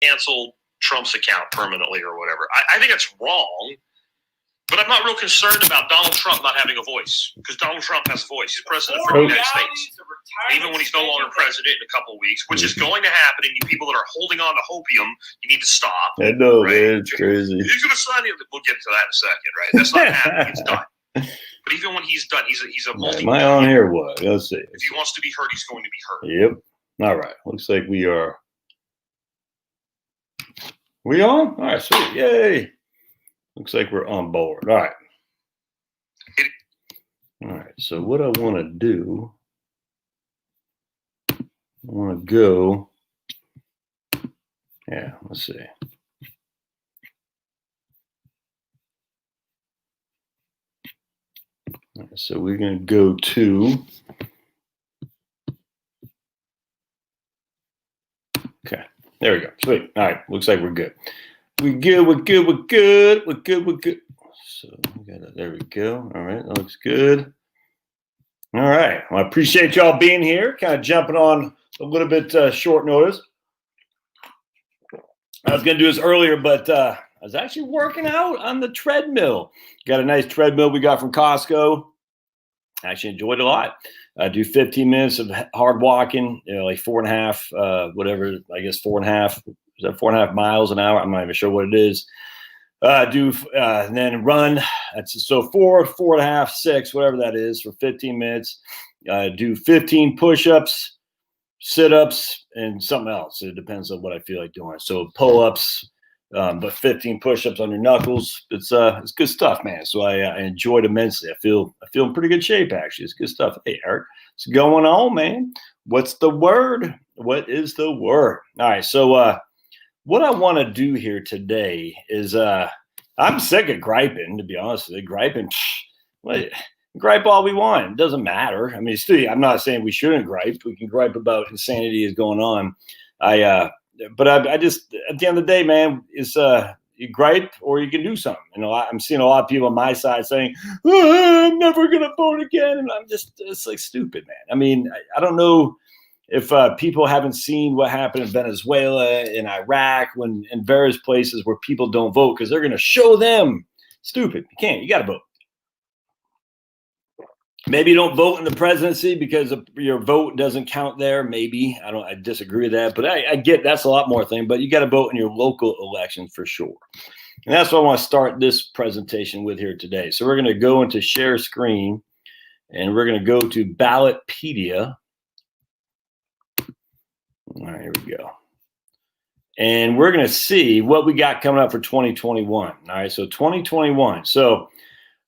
cancel Trump's account permanently or whatever. I think that's wrong. But I'm not real concerned about Donald Trump not having a voice, because Donald Trump has a voice. He's president of the United States, even when he's no longer president in a couple of weeks, which is going to happen. And you people that are holding on to hopium, you need to stop. I know, right? Man, it's crazy. He's going to sign it. We'll get to that in a second, right? That's not happening. It's done. But even when he's done, he's a multi. Am I on here? What? Let's see. If he wants to be heard, he's going to be heard. Yep. All right. Looks like we are. We on? All right. Sweet. Yay. Looks like we're on board. All right. All right. So what I want to do, I want to go. Yeah. Let's see. All right, so we're going to go to. Okay. There we go. Sweet. All right. Looks like we're good. We're good. We're good. We're good. We're good. We're good. So we got it. There we go. All right. That looks good. All right. Well, I appreciate y'all being here. Kind of jumping on a little bit short notice. I was going to do this earlier, but I was actually working out on the treadmill. Got a nice treadmill we got from Costco. I actually enjoyed it a lot. I do 15 minutes of hard walking, like 4.5, whatever, I guess 4.5. Is that 4.5 miles an hour? I'm not even sure what it is. And then run. So 4.5, 6, whatever that is, for 15 minutes. Do 15 push-ups, sit-ups, and something else. It depends on what I feel like doing. So pull-ups, but 15 push-ups on your knuckles. It's good stuff, man. So I enjoyed immensely. I feel in pretty good shape, actually. It's good stuff. Hey, Eric, what's going on, man? What's the word? What is the word? All right, so what I want to do here today is I'm sick of griping, to be honest with you. Griping, gripe all we want. It doesn't matter. I mean, still, I'm not saying we shouldn't gripe. We can gripe about insanity is going on. But I just, at the end of the day, man, is you gripe or you can do something. I'm seeing a lot of people on my side saying, I'm never going to vote again. And it's like stupid, man. I mean, I don't know if people haven't seen what happened in Venezuela, in Iraq, in various places where people don't vote because they're going to show them stupid. You can't. You got to vote. Maybe you don't vote in the presidency because your vote doesn't count there. Maybe I disagree with that, but I get that's a lot more thing. But you got to vote in your local elections for sure, and that's what I want to start this presentation with here today. So we're going to go into share screen, and we're going to go to Ballotpedia. All right, here we go. And we're going to see what we got coming up for 2021. All right, so 2021. So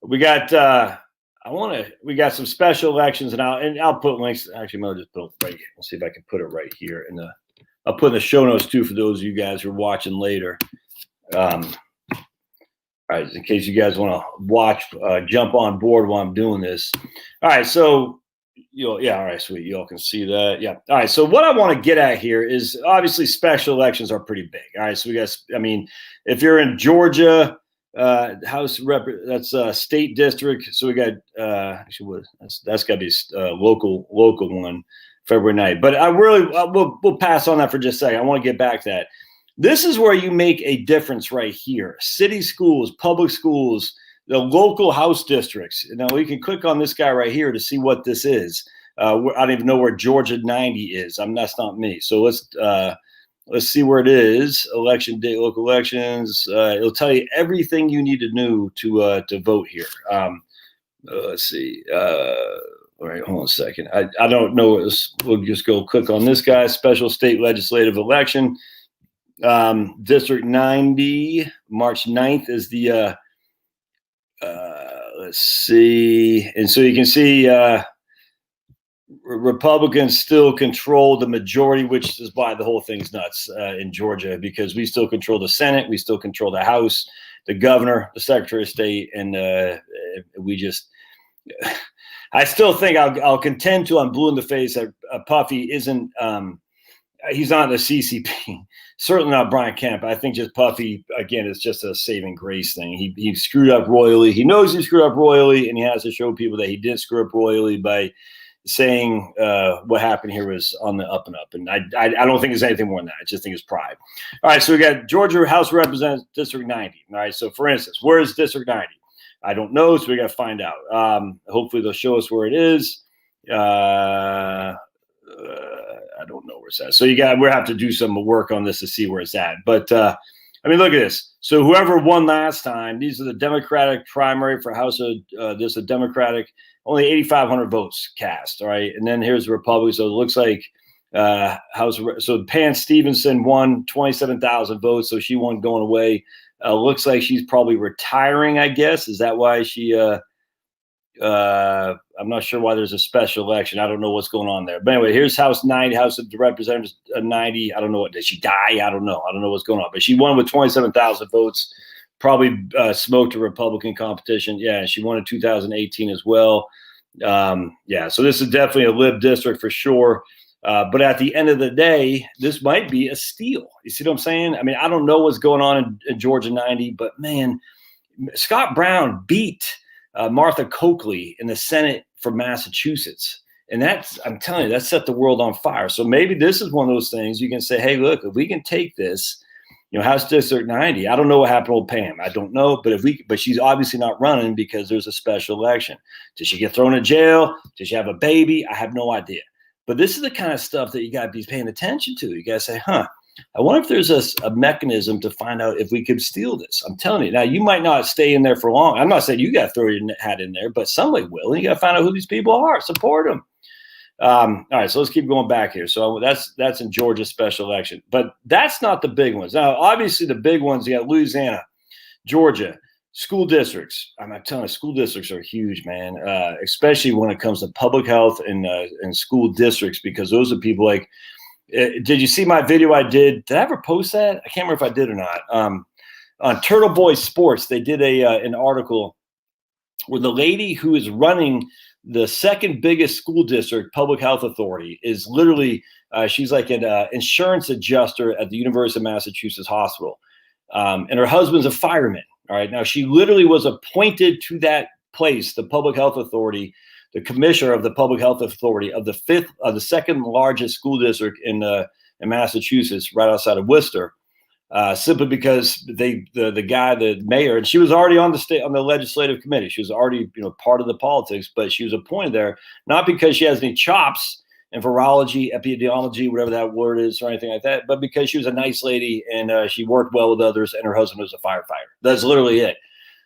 we got we got some special elections, and I'll put links. Actually, I'll just put it right here. Let's see if I can put it right here I'll put in the show notes too for those of you guys who are watching later. All right, in case you guys want to watch, jump on board while I'm doing this. All right, so all right, sweet. You all can see that. Yeah. All right. So what I want to get at here is obviously special elections are pretty big. All right. So if you're in Georgia, House rep, that's state district. So we got that's got to be local one, February 9th. But we'll pass on that for just a second. I want to get back to that. This is where you make a difference right here. City schools, public schools, the local house districts. Now we can click on this guy right here to see what this is. I don't even know where Georgia 90 is. That's not me. So let's see where it is. Election day, local elections. It'll tell you everything you need to know to vote here. Let's see. All right, hold on a second. I don't know. We'll just go click on this guy. Special state legislative election. District 90, March 9th is the. Let's see. And so you can see Republicans still control the majority, which is why the whole thing's nuts in Georgia, because we still control the Senate, we still control the House, the governor, the Secretary of State, and I still think I'll contend to on blue in the face that Puffy isn't he's not the CCP. Certainly not Brian Kemp. I think just Puffy, again, is just a saving grace thing. He screwed up royally. He knows he screwed up royally, and he has to show people that he did screw up royally by saying what happened here was on the up and up. And I don't think it's anything more than that. I just think it's pride. All right, so we got Georgia House of Representatives, District 90. All right, so for instance, where is District 90? I don't know, so we got to find out. Hopefully they'll show us where it is. I don't know where it's at. So we'll have to do some work on this to see where it's at. But I mean, look at this. So whoever won last time, these are the Democratic primary for House of this a Democratic, only 8,500 votes cast. All right, and then here's the Republican. So it looks like so Pan Stevenson won 27,000 votes, so she won going away. Looks like she's probably retiring, I guess. Is that why she? I'm not sure why there's a special election. I don't know what's going on there. But anyway, here's House 90, House of Representatives 90. I don't know what. Did she die? I don't know. I don't know what's going on. But she won with 27,000 votes. Probably smoked a Republican competition. Yeah, she won in 2018 as well. Yeah, so this is definitely a Lib district for sure. But at the end of the day, this might be a steal. You see what I'm saying? I mean, I don't know what's going on in Georgia 90, but man, Scott Brown beat Martha Coakley in the Senate for Massachusetts. And I'm telling you, that set the world on fire. So maybe this is one of those things you can say, hey, look, if we can take this, House District 90, I don't know what happened with Pam. I don't know, but she's obviously not running because there's a special election. Did she get thrown in jail? Did she have a baby? I have no idea. But this is the kind of stuff that you got to be paying attention to. You got to say, I wonder if there's a mechanism to find out if we could steal this. I'm telling you. Now, you might not stay in there for long. I'm not saying you got to throw your hat in there, but somebody will. And you got to find out who these people are. Support them. All right, so let's keep going back here. So that's in Georgia special election. But that's not the big ones. Now, obviously, the big ones, you got Louisiana, Georgia. School districts. I'm telling you, school districts are huge, man. Especially when it comes to public health and school districts, because those are people like. Did you see my video I did? Did I ever post that? I can't remember if I did or not. On Turtle Boy Sports, they did an article where the lady who is running the second biggest school district public health authority is literally she's like an insurance adjuster at the University of Massachusetts Hospital, and her husband's a fireman. All right. Now, she literally was appointed to that place, the public health authority, the commissioner of the public health authority of the second largest school district in Massachusetts, right outside of Worcester, simply because the guy, the mayor, and she was already on the legislative committee. She was already, part of the politics, but she was appointed there, not because she has any chops in virology, epidemiology, whatever that word is, or anything like that, but because she was a nice lady and she worked well with others, and her husband was a firefighter. That's literally it.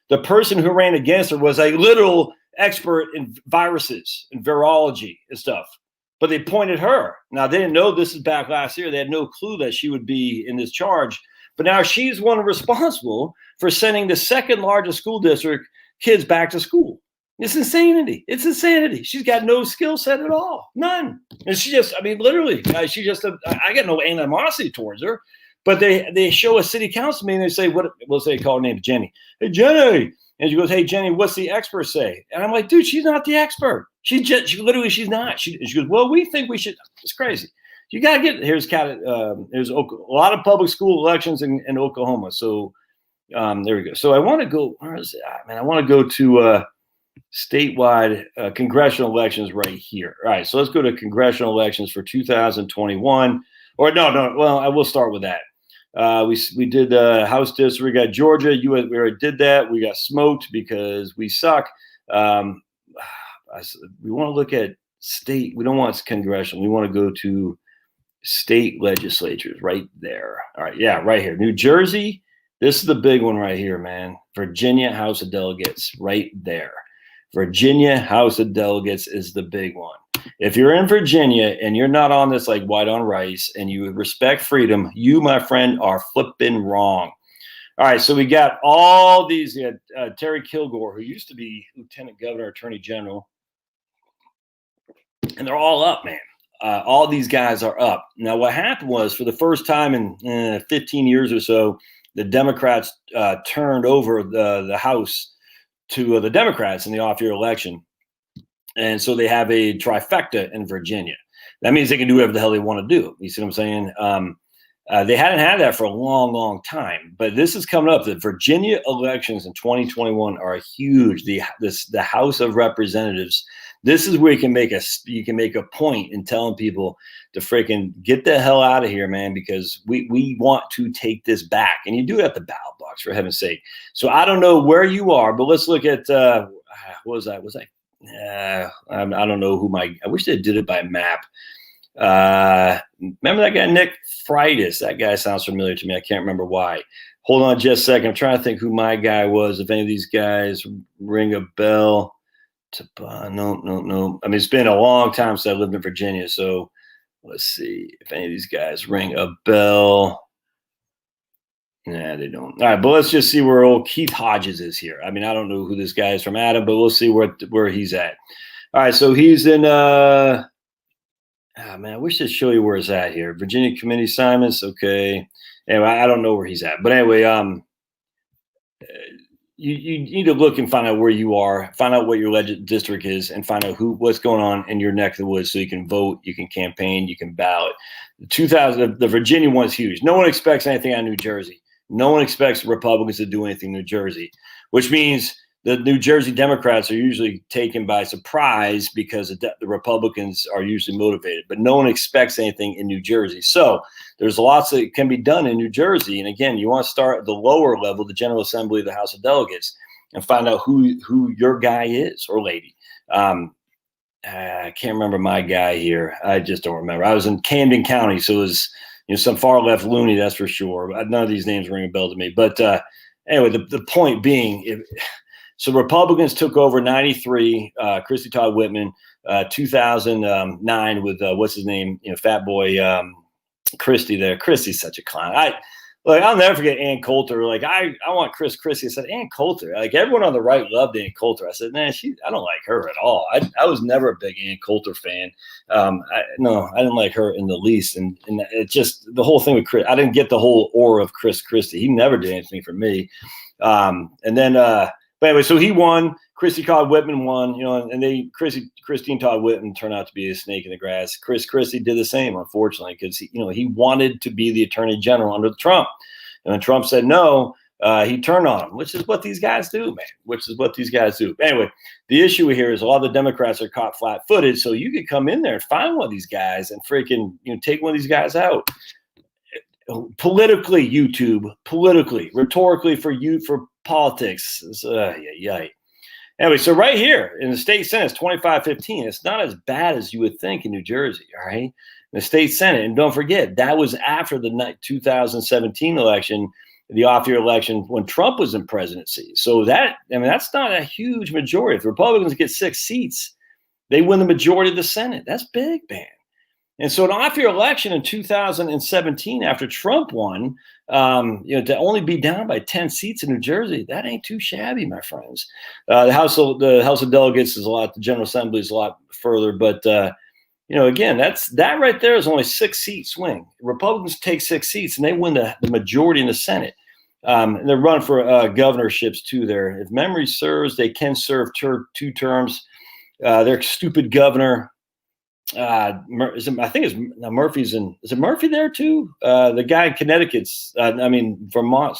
The person who ran against her was a literal expert in viruses and virology and stuff, but they appointed her. Now, they didn't know this is back last year. They had no clue that she would be in this charge, but now she's one responsible for sending the second largest school district kids back to school. It's insanity. It's insanity. She's got no skill set at all. None. And she just, literally, I got no animosity towards her, but they show a city council meeting and they say, they call her name Jenny. Hey, Jenny. And she goes, hey, Jenny, what's the expert say? And I'm like, dude, she's not the expert. She's not. She goes, well, we think we should. It's crazy. You got to get, there's a lot of public school elections in Oklahoma. So there we go. So I want to go, where is it? I want to go to statewide congressional elections right here. All right, so let's go to congressional elections for 2021. Or no. Well, I will start with that. We did the House district. We got Georgia. We already did that. We got smoked because we suck. We want to look at state. We don't want congressional. We want to go to state legislatures right there. All right, yeah, right here. New Jersey. This is the big one right here, man. Virginia House of Delegates right there. Virginia House of Delegates is the big one. If you're in Virginia and you're not on this like white on rice and you respect freedom, you, my friend, are flipping wrong. All right, so we got all these. Terry Kilgore, who used to be Lieutenant Governor, Attorney General, and they're all up, man. All these guys are up. Now, what happened was, for the first time in 15 years or so, the Democrats turned over the House to the Democrats in the off-year election. And so they have a trifecta in Virginia. That means they can do whatever the hell they want to do. You see what I'm saying? They hadn't had that for a long, long time. But this is coming up. The Virginia elections in 2021 are huge. The House of Representatives, This is where you can make a point in telling people to freaking get the hell out of here, man, because we want to take this back. And you do it at the ballot box, for heaven's sake. So I don't know where you are, but let's look at what was that? I don't know who I wish they did it by map. Remember that guy, Nick Freitas? That guy sounds familiar to me. I can't remember why. Hold on just a second. I'm trying to think who my guy was. If any of these guys ring a bell. No. I mean, it's been a long time since I lived in Virginia. So let's see if any of these guys ring a bell. Nah, they don't. All right, but let's just see where old Keith Hodges is here. I mean, I don't know who this guy is from Adam, but we'll see where he's at. All right, so he's in man, I wish to show you where it's at here. Virginia Committee assignments. Okay. Anyway, I don't know where he's at. But anyway, you need to look and find out where you are, find out what your district is, and find out what's going on in your neck of the woods so you can vote, you can campaign, you can ballot. The Virginia one's huge. No one expects anything out of New Jersey. No one expects Republicans to do anything in New Jersey, which means the New Jersey Democrats are usually taken by surprise because the Republicans are usually motivated, but no one expects anything in New Jersey. So there's lots that can be done in New Jersey. And again, you want to start at the lower level, the General Assembly of the House of Delegates, and find out who your guy is or lady. I can't remember my guy here. I just don't remember. I was in Camden County, so it was some far left loony, that's for sure. None of these names ring a bell to me. But anyway, the point being, so Republicans took over 93, Christy Todd Whitman, 2009 with what's his name, fat boy Christie there. Christie's such a clown. I'll never forget Ann Coulter. I want Christie. I said, Ann Coulter. Everyone on the right loved Ann Coulter. I said, man, I don't like her at all. I was never a big Ann Coulter fan. I didn't like her in the least. And it just, the whole thing with Chris, I didn't get the whole aura of Chris Christie. He never did anything for me. But anyway, so he won. Christy Todd Whitman won, and Christine Todd Whitman turned out to be a snake in the grass. Chris Christie did the same, unfortunately, because he wanted to be the Attorney General under Trump, and when Trump said no, he turned on him, which is what these guys do, man. Anyway, the issue here is a lot of the Democrats are caught flat-footed, so you could come in there and find one of these guys and freaking take one of these guys out. Politically, rhetorically for politics. Anyway, so right here in the state Senate, it's 25-15. It's not as bad as you would think in New Jersey, all right? In the state Senate, and don't forget, that was after the 2017 election, the off-year election when Trump was in presidency. So that's not a huge majority. If the Republicans get 6 seats, they win the majority of the Senate. That's big, man. And so an off-year election in 2017 after Trump won, to only be down by 10 seats in New Jersey, that ain't too shabby, my friends. The House of Delegates is a lot. The General Assembly is a lot further. But, again, that right there is only 6-seat swing. Republicans take 6 seats, and they win the majority in the Senate. And they're running for governorships, too, there. If memory serves, they can serve 2 terms. Their stupid governor, I think it's Murphy's in. Is it Murphy there too? The guy in Connecticut's. Vermont,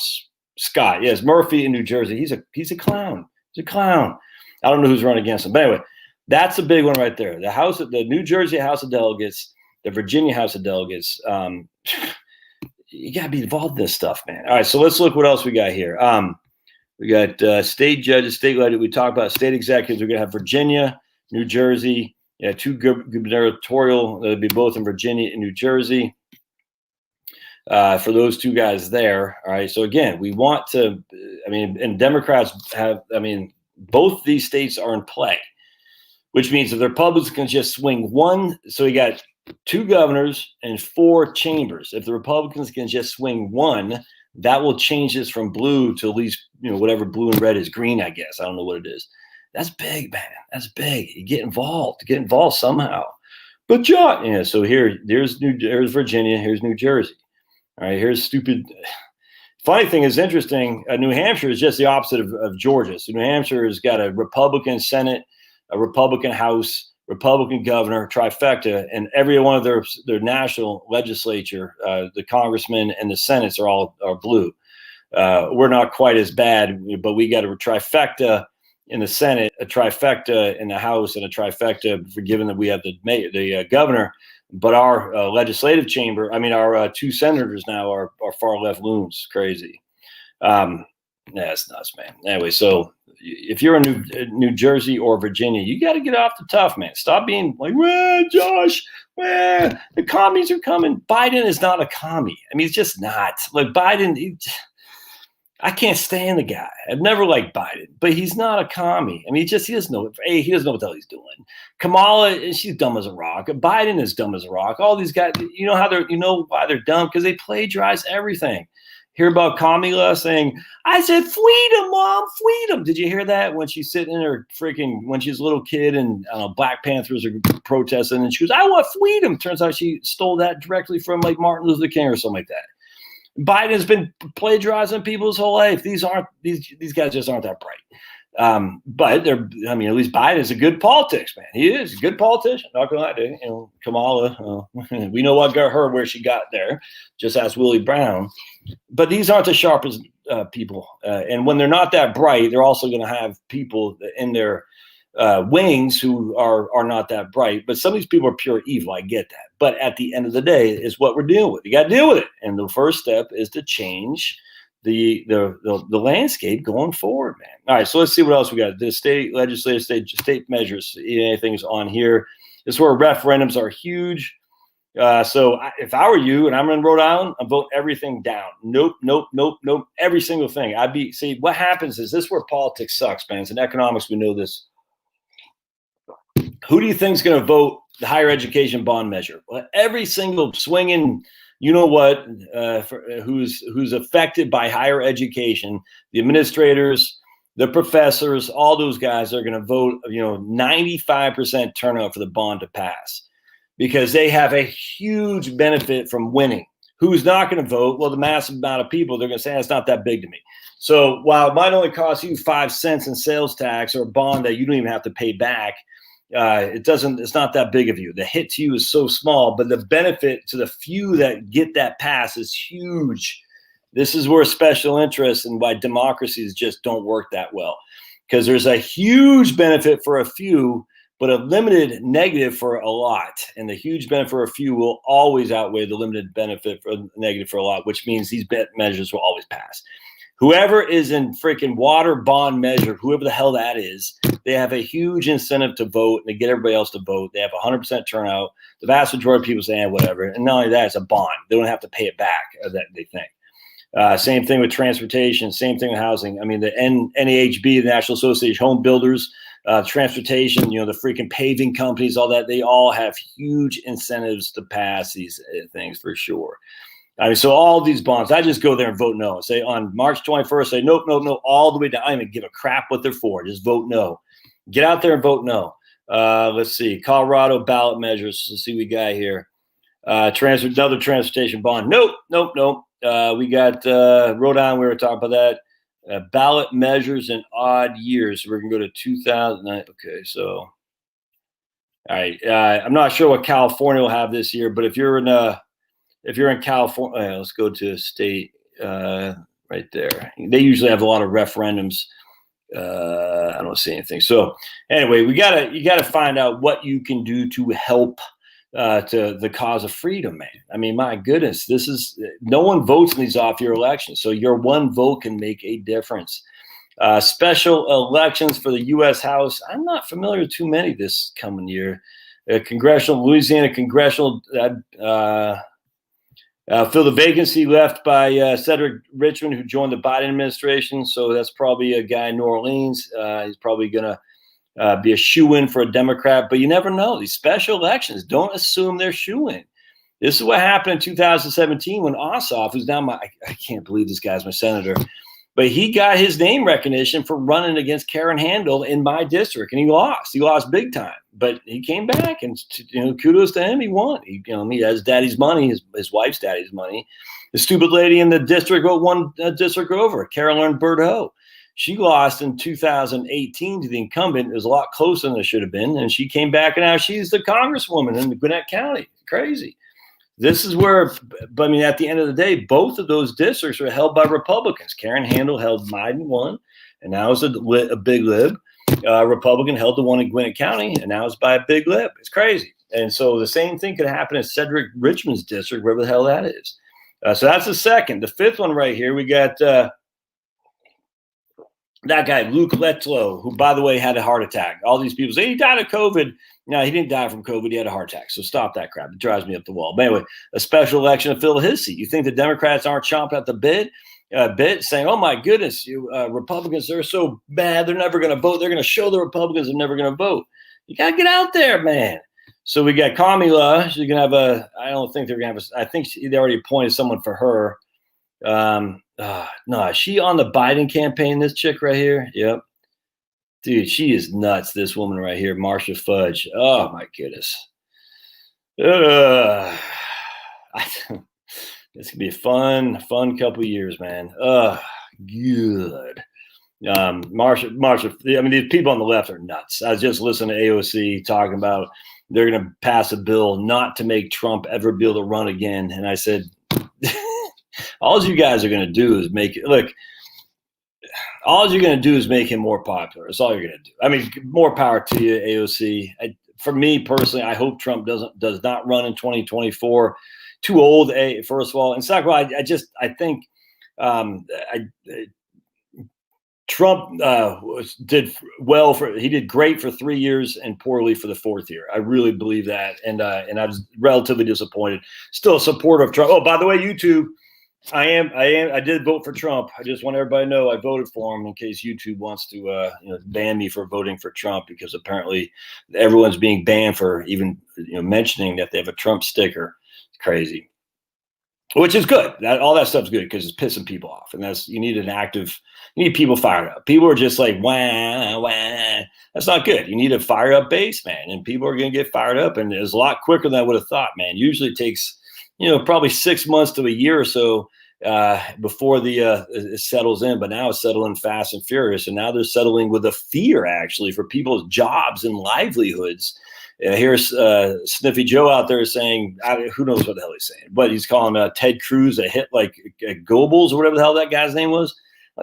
Scott. Yes, Murphy in New Jersey. He's a clown. He's a clown. I don't know who's running against him, but anyway, that's a big one right there. The New Jersey House of Delegates, the Virginia House of Delegates. You gotta be involved in this stuff, man. All right, so let's look what else we got here. We got state judges, state legislators. We talked about state executives. We're gonna have Virginia, New Jersey. Yeah, 2 gubernatorial, that'll be both in Virginia and New Jersey for those 2 guys there. All right. So again, we want to, and Democrats have, both these states are in play, which means if the Republicans can just swing 1, so we got 2 governors and 4 chambers. If the Republicans can just swing 1, that will change this from blue to at least, whatever blue and red is, green, I guess. I don't know what it is. That's big, man. That's big. You get involved somehow. But John, so there's Virginia, here's New Jersey. All right, here's stupid. Funny thing is interesting. New Hampshire is just the opposite of Georgia. So New Hampshire has got a Republican Senate, a Republican House, Republican governor, trifecta, and every one of their national legislature, the congressmen and the senates are blue. We're not quite as bad, but we got a trifecta in the Senate, a trifecta in the House, and a trifecta, given that we have the governor. But our legislative chamber, I mean, our two senators now are far left loons. Crazy. It's nuts, man. Anyway, so if you're in New Jersey or Virginia, you got to get off the tough, man. Stop being like, well, Josh, well, the commies are coming. Biden is not a commie. I mean, he's just not. Like Biden, I can't stand the guy. I've never liked Biden, but he's not a commie. I mean, he doesn't know. He doesn't know what the hell he's doing. Kamala, she's dumb as a rock. Biden is dumb as a rock. All these guys, you know why they're dumb? Because they plagiarize everything. Hear about Kamala saying, I said, freedom, Mom, freedom. Did you hear that when she's sitting in her when she's a little kid and Black Panthers are protesting and she goes, I want freedom. Turns out she stole that directly from like Martin Luther King or something like that. Biden has been plagiarizing people his whole life. These guys just aren't that bright. But at least Biden is a good politics, man. He is a good politician. Not gonna lie to you. You know, Kamala, we know what got her where she got there. Just ask Willie Brown. But these aren't the sharpest people. And when they're not that bright, they're also going to have people in their wings who are not that bright. But some of these people are pure evil. I get that. But at the end of the day, is what we're dealing with. You got to deal with it. And the first step is to change the landscape going forward, man. All right, so let's see what else we got. The state legislative, state measures. Anything's on here. This is where referendums are huge. So if I were you and I'm in Rhode Island, I'd vote everything down. Nope. Every single thing. See, what happens is this is where politics sucks, man. It's in economics. We know this. Who do you think is going to vote the higher education bond measure? Well, every single swinging, you know what, who's affected by higher education, the administrators, the professors, all those guys are going to vote, 95% turnout for the bond to pass. Because they have a huge benefit from winning. Who's not going to vote? Well, the massive amount of people, they're going to say, it's not that big to me. So while it might only cost you 5 cents in sales tax or a bond that you don't even have to pay back, it's not that big of you. The hit to you is so small, but the benefit to the few that get that pass is huge. This is where special interests and why democracies just don't work that well. Because there's a huge benefit for a few, but a limited negative for a lot. And the huge benefit for a few will always outweigh the limited benefit for negative for a lot, which means these measures will always pass. Whoever is in freaking water bond measure, whoever the hell that is, they have a huge incentive to vote and they get everybody else to vote. They have 100% turnout. The vast majority of people say, whatever. And not only that, it's a bond. They don't have to pay it back, that they think. Same thing with transportation. Same thing with housing. I mean, the NAHB, the National Association of Home Builders, transportation, the freaking paving companies, all that, they all have huge incentives to pass these things for sure. I mean, so all these bonds, I just go there and vote no. Say on March 21st, say nope, all the way down. I don't even give a crap what they're for. Just vote no. Get out there and vote no. Let's see. Colorado ballot measures. Let's see what we got here. Another transportation bond. Nope. We got Rhode Island. We were talking about that. Ballot measures in odd years. So we're going to go to 2009. Okay, so all right. I'm not sure what California will have this year, but if you're in California, let's go to state right there. They usually have a lot of referendums. I don't see anything. So anyway, you gotta find out what you can do to help to the cause of freedom, man. I mean, my goodness, no one votes in these off-year elections, so your one vote can make a difference. Special elections for the U.S. House. I'm not familiar with too many this coming year. Louisiana congressional fill the vacancy left by Cedric Richmond, who joined the Biden administration. So that's probably a guy in New Orleans. He's probably going to be a shoo-in for a Democrat, but you never know. These special elections, don't assume they're shoo-in. This is what happened in 2017 when Ossoff, who's now I can't believe this guy's my senator, but he got his name recognition for running against Karen Handel in my district, and he lost. He lost big time, but he came back, and kudos to him. He won. He has daddy's money, his wife's daddy's money. The stupid lady in the district won district over, Carolyn Bordeaux. She lost in 2018 to the incumbent. It was a lot closer than it should have been. And she came back, and now she's the congresswoman in Gwinnett County. Crazy. This is where, but I mean, at the end of the day, both of those districts are held by Republicans. Karen Handel held Biden one, and now it's a big lib. Republican held the one in Gwinnett County, and now it's by a big lip. It's crazy. And so the same thing could happen in Cedric Richmond's district, wherever the hell that is. So that's the second. The fifth one right here, we got that guy, Luke Letlow, who, by the way, had a heart attack. All these people say he died of COVID. No, he didn't die from COVID. He had a heart attack. So stop that crap. It drives me up the wall. But anyway, a special election to fill his seat. You think the Democrats aren't chomping at the bit, saying, oh, my goodness, you Republicans are so bad. They're never going to vote. They're going to show the Republicans are never going to vote. You got to get out there, man. So we got Kamala. She's going to have I don't think they're going to have I think they already appointed someone for her. No, is she on the Biden campaign, this chick right here? Yep. Dude, she is nuts, this woman right here, Marcia Fudge. Oh, my goodness. This could be a fun couple of years, man. Good. Marcia, I mean, these people on the left are nuts. I was just listening to AOC talking about they're going to pass a bill not to make Trump ever be able to run again. And I said, all you guys are going to do is make it look. All you're going to do is make him more popular. That's all you're going to do. I mean, more power to you, AOC. For me personally, I hope Trump does not run in 2024. Too old, first of all. And second of all, I think Trump he did great for 3 years and poorly for the fourth year. I really believe that. And I was relatively disappointed. Still a supporter of Trump. Oh, by the way, YouTube, I did vote for Trump. I just want everybody to know I voted for him in case YouTube wants to ban me for voting for Trump, because apparently everyone's being banned for even mentioning that they have a Trump sticker. It's crazy. Which is good. All that stuff's good because it's pissing people off. And you need people fired up. People are just like, wah, wah. That's not good. You need a fired up base, man. And people are going to get fired up. And it's a lot quicker than I would have thought, man. Usually it takes, probably 6 months to a year or so before it settles in. But now it's settling fast and furious. And now they're settling with a fear, actually, for people's jobs and livelihoods. Here's Sniffy Joe out there saying, who knows what the hell he's saying, but he's calling Ted Cruz a hit like Goebbels or whatever the hell that guy's name was.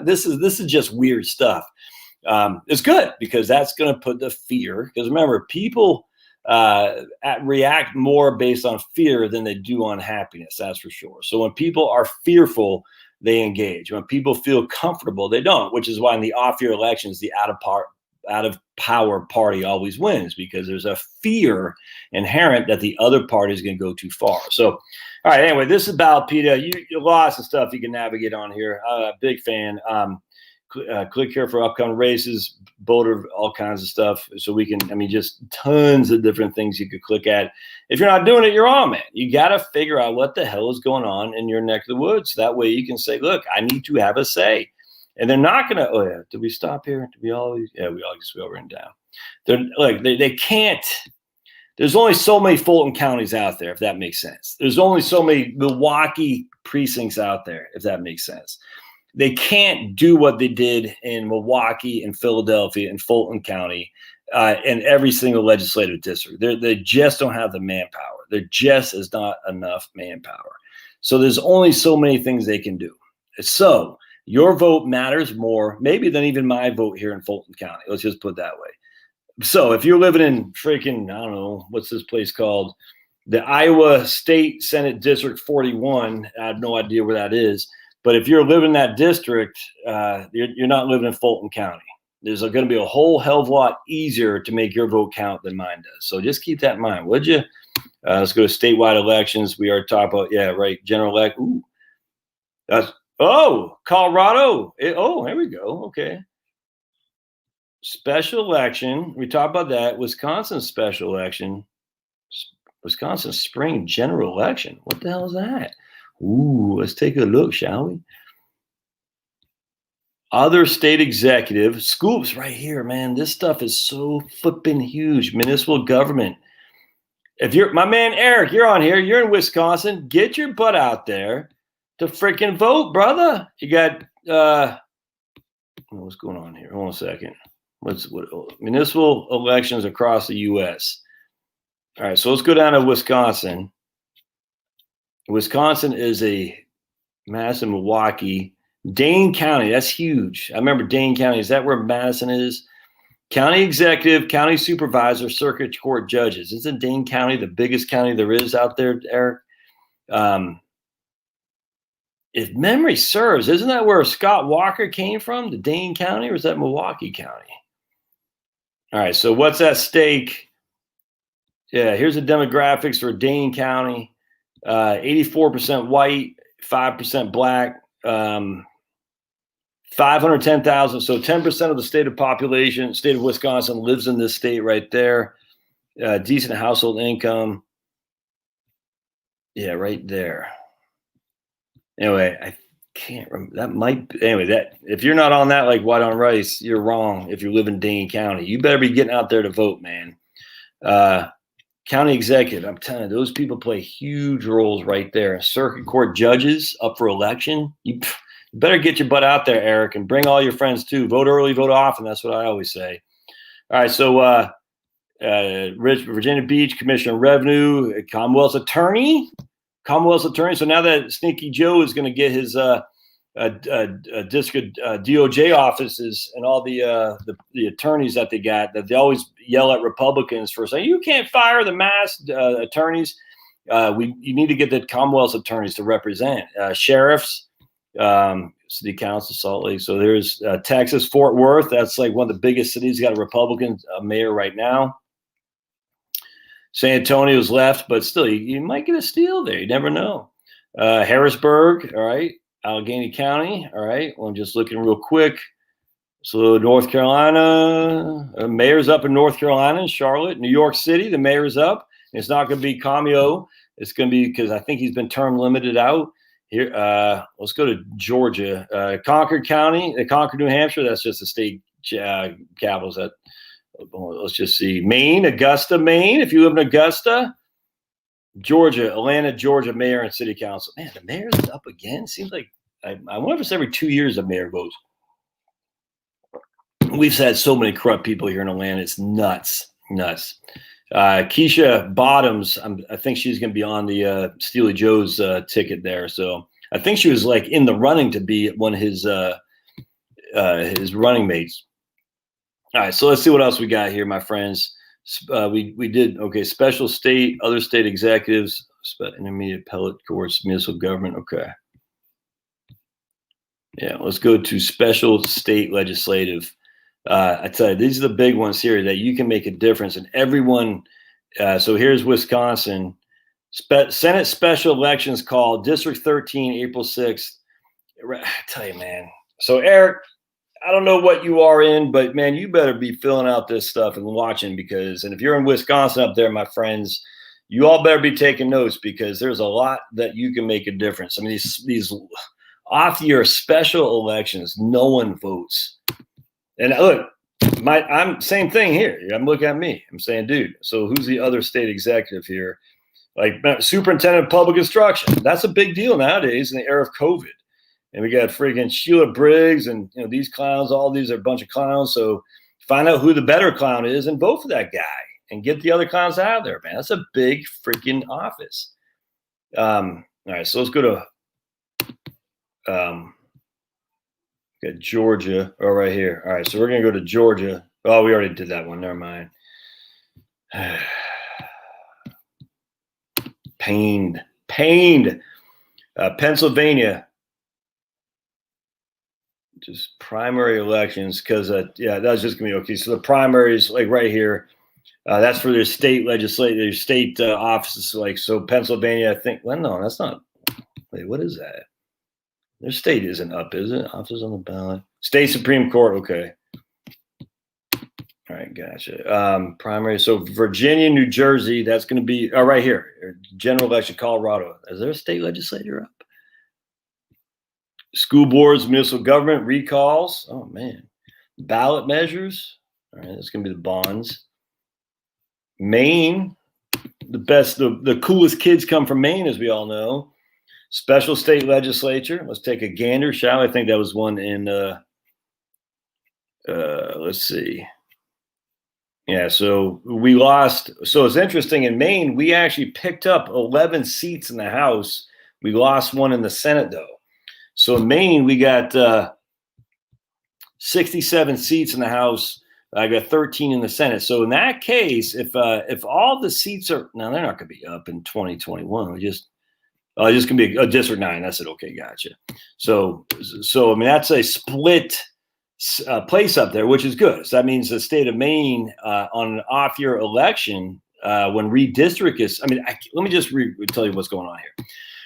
This is just weird stuff. It's good because that's going to put the fear. Because remember, people react more based on fear than they do on happiness. That's for sure. So when people are fearful, they engage. When people feel comfortable, they don't. Which is why in the off-year elections, the out of power party always wins, because there's a fear inherent that the other party is going to go too far. So, all right. Anyway, this is about PETA. You lots of stuff you can navigate on here. Big fan. Click here for upcoming races, voter, all kinds of stuff. So we can, just tons of different things you could click at. If you're not doing it, you're on, man. You got to figure out what the hell is going on in your neck of the woods. That way you can say, look, I need to have a say. And they're not going to, oh, yeah, did we stop here? Did we always? Yeah, we always go written down. They can't, there's only so many Fulton counties out there, if that makes sense. There's only so many Milwaukee precincts out there, if that makes sense. They can't do what they did in Milwaukee and Philadelphia and Fulton County in every single legislative district. They just don't have the manpower. There just is not enough manpower. So there's only so many things they can do. So your vote matters more, maybe, than even my vote here in Fulton County. Let's just put it that way. So if you're living in freaking, I don't know, what's this place called? The Iowa State Senate District 41. I have no idea where that is. But if you're living in that district, you're not living in Fulton County. There's going to be a whole hell of a lot easier to make your vote count than mine does. So just keep that in mind, would you? Let's go to statewide elections. We are talking about, yeah, right, general elect. Ooh, Colorado. Here we go. Okay. Special election. We talked about that. Wisconsin special election. Wisconsin spring general election. What the hell is that? Ooh, let's take a look, shall we? Other state executive. Scoops right here, man. This stuff is so flipping huge. Municipal government. If you're, my man Eric, you're on here. You're in Wisconsin. Get your butt out there to freaking vote, brother. You got what's going on here? Hold on a second. What municipal elections across the U.S. All right, so let's go down to Wisconsin. Wisconsin is a massive. Milwaukee, Dane County. That's huge. I remember Dane County. Is that where Madison is? County executive, county supervisor, circuit court judges. Isn't Dane County the biggest county there is out there, Eric? If memory serves, isn't that where Scott Walker came from, the Dane County, or is that Milwaukee County? All right, so what's at stake? Yeah, here's the demographics for Dane County. 84% white, 5% black, 510,000. So 10% of the state of population, state of Wisconsin lives in this state right there. Decent household income. Yeah, right there. Anyway, I can't remember. That might be, anyway, that if you're not on that like white on rice, you're wrong if you live in Dane County. You better be getting out there to vote, man. County executive, I'm telling you, those people play huge roles right there. Circuit court judges up for election. You better get your butt out there, Eric, and bring all your friends too. Vote early, vote often. That's what I always say. All right, so Virginia Beach, Commissioner of Revenue, Commonwealth's attorney. So now that Sneaky Joe is going to get his district DOJ offices and all the attorneys that they got, that they always yell at Republicans for saying you can't fire the mass attorneys. You need to get the Commonwealth's attorneys to represent sheriffs, city council, Salt Lake. So there's Texas, Fort Worth. That's like one of the biggest cities. Got a Republican mayor right now. San Antonio's left, but still, you might get a steal there. You never know. Harrisburg, all right. Allegheny County, all right. Well, I'm just looking real quick. So North Carolina, mayor's up in North Carolina, Charlotte, New York City, the mayor's up. It's not going to be Cameo. It's going to be because I think he's been term limited out. Here, let's go to Georgia. Concord County, Concord, New Hampshire. That's just the state capitals. That let's just see. Maine, Augusta, Maine. If you live in Augusta, Georgia, Atlanta, Georgia, mayor and city council. Man, the mayor's up again. Seems like I wonder if it's every 2 years the mayor votes. We've had so many corrupt people here in Atlanta. It's nuts. Keisha Bottoms, I think she's going to be on the Steely Joe's ticket there. So I think she was like in the running to be one of his running mates. All right, so let's see what else we got here, my friends. We did, okay, special state, other state executives, intermediate appellate courts, municipal government, okay. Yeah, let's go to special state legislative. I tell you, these are the big ones here that you can make a difference. And everyone, so here's Wisconsin. Senate special elections called, District 13, April 6th. I tell you, man. So, Eric, I don't know what you are in, but, man, you better be filling out this stuff and watching because, and if you're in Wisconsin up there, my friends, you all better be taking notes because there's a lot that you can make a difference. I mean, these off-year special elections, no one votes. And look, I'm same thing here. I'm looking at me. I'm saying, dude, so who's the other state executive here? Like superintendent of public instruction. That's a big deal nowadays in the era of COVID. And we got freaking Sheila Briggs and these clowns, all these are a bunch of clowns. So find out who the better clown is and vote for that guy and get the other clowns out of there, man. That's a big freaking office. All right, so let's go to got Georgia. Oh, right here. All right, so we're going to go to Georgia. Oh, we already did that one. Never mind. Pained. Pennsylvania. Just primary elections because, yeah, that's just going to be okay. So the primaries, like right here, that's for their state legislature, state offices. Like, so Pennsylvania, I think, well, no, that's not. Wait, what is that? Their state isn't up, is it? Offices on the ballot. State Supreme Court, okay. All right, gotcha. Primary, so Virginia, New Jersey, that's going to be, oh, right here. General election, Colorado. Is there a state legislature up? School boards, municipal government, recalls. Oh, man. Ballot measures. All right, that's going to be the bonds. Maine, the coolest kids come from Maine, as we all know. Special state legislature. Let's take a gander, shall we? I think that was one in, let's see. Yeah, so we lost. So it's interesting. In Maine, we actually picked up 11 seats in the House. We lost one in the Senate, though. So in Maine, we got 67 seats in the House. I got 13 in the Senate. So in that case, if all the seats are now, they're not going to be up in 2021. We just going to be a District 9. That's it. Okay, gotcha. So I mean, that's a split place up there, which is good. So that means the state of Maine on an off-year election when redistrict is. I mean, let me just tell you what's going on here.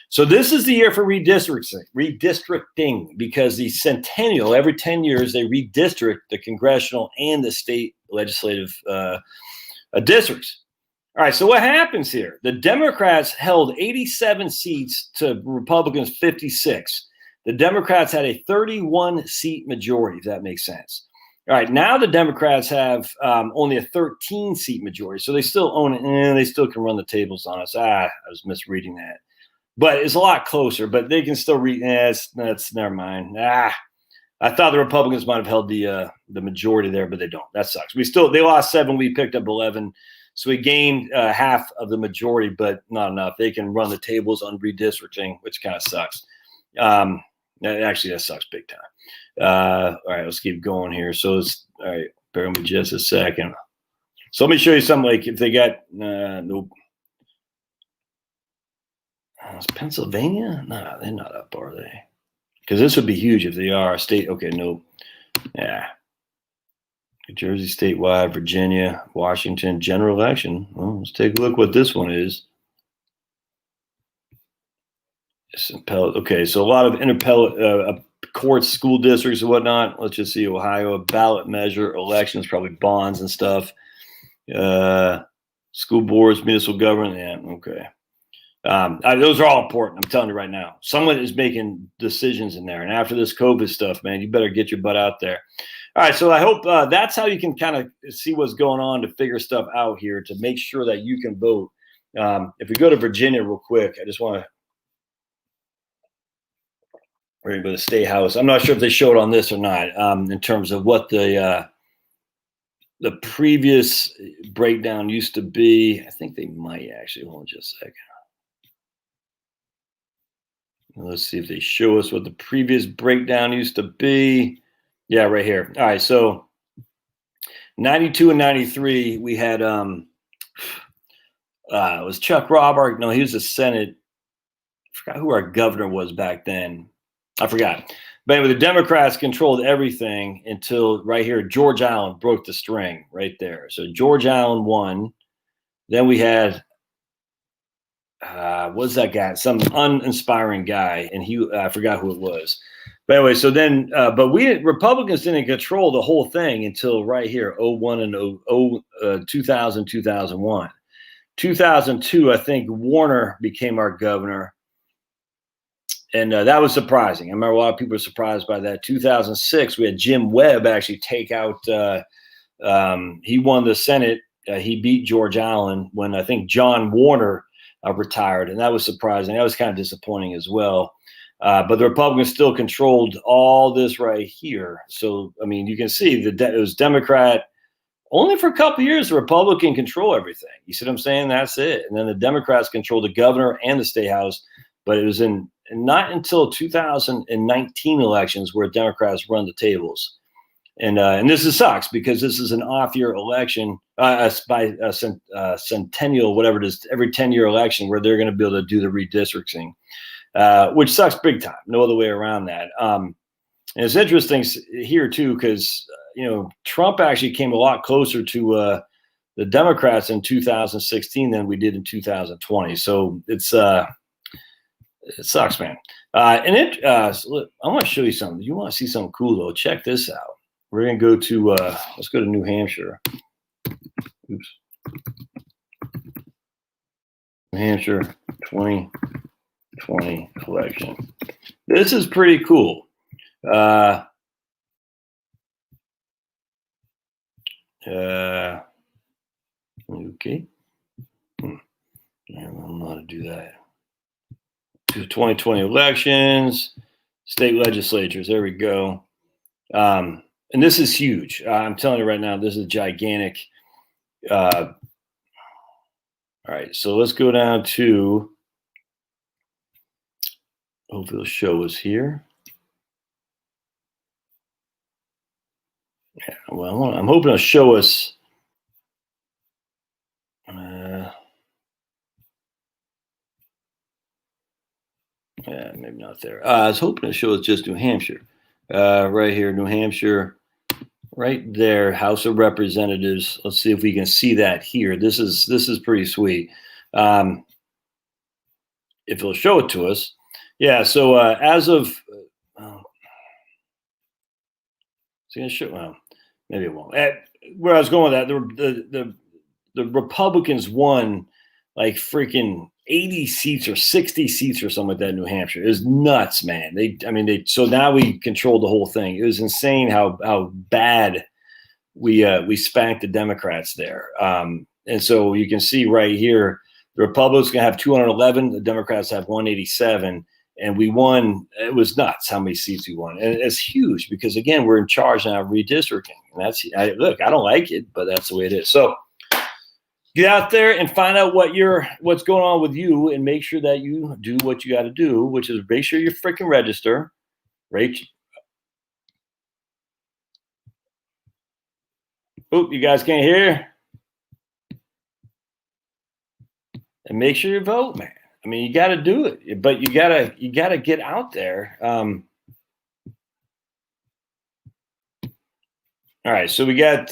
So this is the year for redistricting because the centennial, every 10 years, they redistrict the congressional and the state legislative districts. All right, so what happens here? The Democrats held 87 seats to Republicans 56. The Democrats had a 31-seat majority, if that makes sense. All right, now the Democrats have only a 13-seat majority, so they still own it, and they still can run the tables on us. I was misreading that. But it's a lot closer, but they can still read. That's never mind. I thought the Republicans might have held the majority there, but they don't. That sucks. They lost 7. We picked up 11. So we gained half of the majority, but not enough. They can run the tables on redistricting, which kind of sucks. Actually, that sucks big time. All right, let's keep going here. So it's all right. Bear with me just a second. So let me show you something like if they got nope. Is Pennsylvania? No, they're not up, are they? Because this would be huge if they are. State, okay, nope. Yeah. New Jersey statewide, Virginia, Washington, general election. Well, let's take a look what this one is. Okay, so a lot of courts, school districts and whatnot. Let's just see Ohio, ballot measure, elections, probably bonds and stuff. School boards, municipal government. Yeah, okay. Those are all important. I'm telling you right now. Someone is making decisions in there. And after this COVID stuff, man, you better get your butt out there. All right. So I hope that's how you can kind of see what's going on to figure stuff out here to make sure that you can vote. If we go to Virginia real quick, I just want to. We're going to go to State House. I'm not sure if they showed on this or not in terms of what the previous breakdown used to be. I think they might actually. Hold on just a second. Let's see if they show us what the previous breakdown used to be. Yeah, right here. All right, so 92 and 93, we had it was Chuck Robart. No, he was the Senate. I forgot who our governor was back then. I forgot. But anyway, the Democrats controlled everything until right here, George Allen broke the string right there. So George Allen won. Then we had what's that guy? Some uninspiring guy, and I forgot who it was. But anyway, so then, but Republicans didn't control the whole thing until right here, 01 and 2000, 2001. 2002, I think Warner became our governor, and that was surprising. I remember a lot of people were surprised by that. 2006, we had Jim Webb actually take out. He won the Senate. He beat George Allen when I think John Warner retired, and that was surprising. That was kind of disappointing as well. But the Republicans still controlled all this right here. So, I mean, you can see it was Democrat only for a couple of years. The Republican control everything. You see what I'm saying? That's it. And then the Democrats control the governor and the state house. But it was not until 2019 elections where Democrats run the tables. And this sucks because this is an off-year election by centennial, whatever it is, every 10-year election where they're going to be able to do the redistricting, which sucks big time. No other way around that. And it's interesting here, too, because, Trump actually came a lot closer to the Democrats in 2016 than we did in 2020. So it sucks, man. I want to show you something. You want to see something cool, though? Check this out. We're going to go to, let's go to New Hampshire. Oops. New Hampshire 2020 election. This is pretty cool. Okay. I don't know how to do that. 2020 elections, state legislatures. There we go. And this is huge. I'm telling you right now, this is gigantic. All right, so let's go down to, hopefully it'll show us here. Yeah, well, I'm hoping to show us. Yeah, maybe not there. I was hoping to show us just New Hampshire. Right here, New Hampshire, right there, House of Representatives. Let's see if we can see that here. This is pretty sweet. If it'll show it to us. Yeah, so as of it's going to show. Well, maybe it won't. Where I was going with that, the Republicans won like freaking 80 seats or 60 seats or something like that in New Hampshire. It was nuts, man. So now we controlled the whole thing. It was insane how bad we spanked the Democrats there. And so you can see right here, the Republicans gonna have 211, the Democrats have 187. And we won. It was nuts how many seats we won, and it's huge because again we're in charge now of redistricting. And look, I don't like it, but that's the way it is. So get out there and find out what's going on with you, and make sure that you do what you got to do, which is make sure you freaking register. Right? Oh, you guys can't hear. And make sure you vote, man. I mean, you got to do it, but you gotta get out there. All right, so we got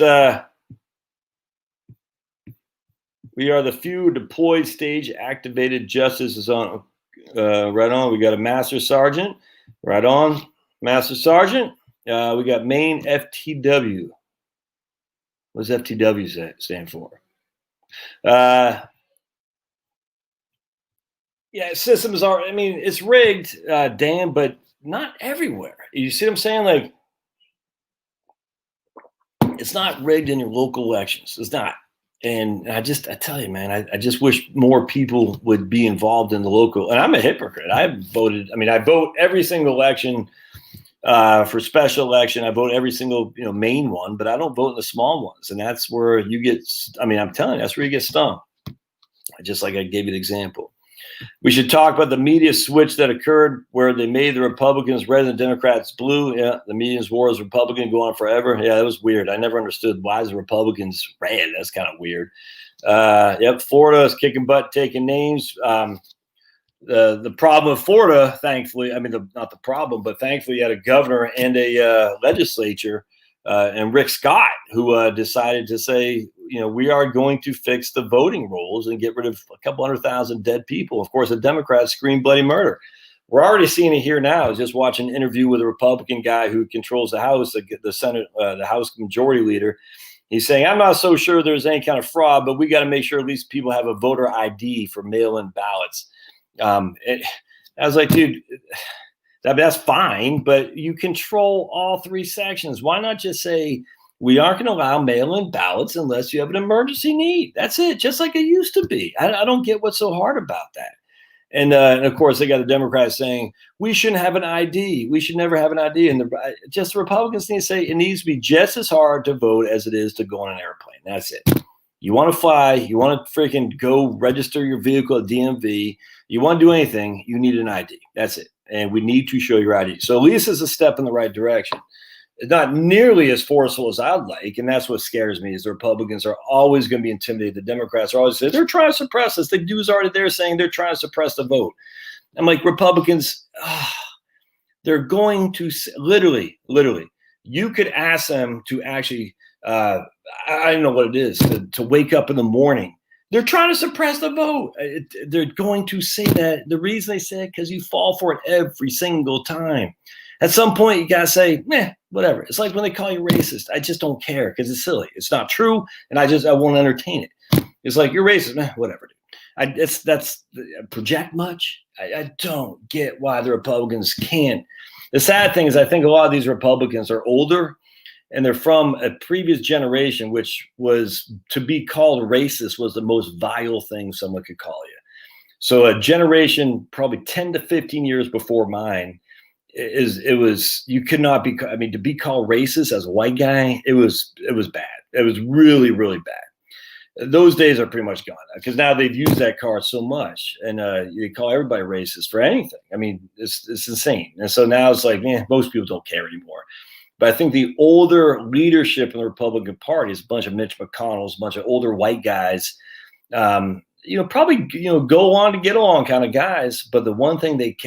we are the few deployed stage activated justice is on right on. We got a master sergeant, right on, master sergeant. We got Maine FTW. What does FTW stand for? Yeah, systems are. I mean, it's rigged, Dan, but not everywhere. You see what I'm saying? Like, it's not rigged in your local elections. It's not. And I tell you, man, I just wish more people would be involved in the local. And I'm a hypocrite. I vote every single election for special election. I vote every single main one, but I don't vote in the small ones. And that's where you get. I mean, I'm telling you, that's where you get stung. Just like I gave you the example. We should talk about the media switch that occurred where they made the Republicans red and the Democrats blue. Yeah, the media's war is Republican go on forever. Yeah, that was weird. I never understood why is the Republicans red. That's kind of weird. Yep, Florida is kicking butt, taking names. The problem with Florida, thankfully, not the problem, but thankfully you had a governor and a legislature and Rick Scott who decided to say, we are going to fix the voting rules and get rid of a couple 100,000 dead people. Of course, the Democrats scream bloody murder. We're already seeing it here now. I was just watching an interview with a Republican guy who controls the House, the Senate, the House Majority Leader. He's saying, I'm not so sure there's any kind of fraud, but we got to make sure at least people have a voter ID for mail-in ballots. I was like, dude, that's fine, but you control all three sections. Why not just say, we aren't going to allow mail-in ballots unless you have an emergency need? That's it, just like it used to be. I don't get what's so hard about that. And of course, they got the Democrats saying, we shouldn't have an ID. We should never have an ID. And the Republicans need to say it needs to be just as hard to vote as it is to go on an airplane. That's it. You want to fly, you want to freaking go register your vehicle at DMV, you want to do anything, you need an ID. That's it. And we need to show your ID. So at least it's a step in the right direction. It's not nearly as forceful as I'd like, and that's what scares me is the Republicans are always going to be intimidated. The Democrats are always saying, they're trying to suppress us. The dude's already there saying they're trying to suppress the vote. I'm like, Republicans, they're going to literally, you could ask them to actually, I don't know what it is, to wake up in the morning. They're trying to suppress the vote. They're going to say that. The reason they say it, because you fall for it every single time. At some point, you got to say, whatever. It's like when they call you racist. I just don't care because it's silly. It's not true, and I won't entertain it. It's like, you're racist. Whatever. That's project much. I don't get why the Republicans can't. The sad thing is I think a lot of these Republicans are older, and they're from a previous generation, which was to be called racist was the most vile thing someone could call you. So a generation probably 10 to 15 years before mine, you could not be, to be called racist as a white guy, it was bad. It was really, really bad. Those days are pretty much gone because now they've used that card so much, and you call everybody racist for anything. It's insane. And so now it's like, most people don't care anymore. But I think the older leadership in the Republican Party is a bunch of Mitch McConnells, a bunch of older white guys, probably, go on to get along kind of guys. But the one thing they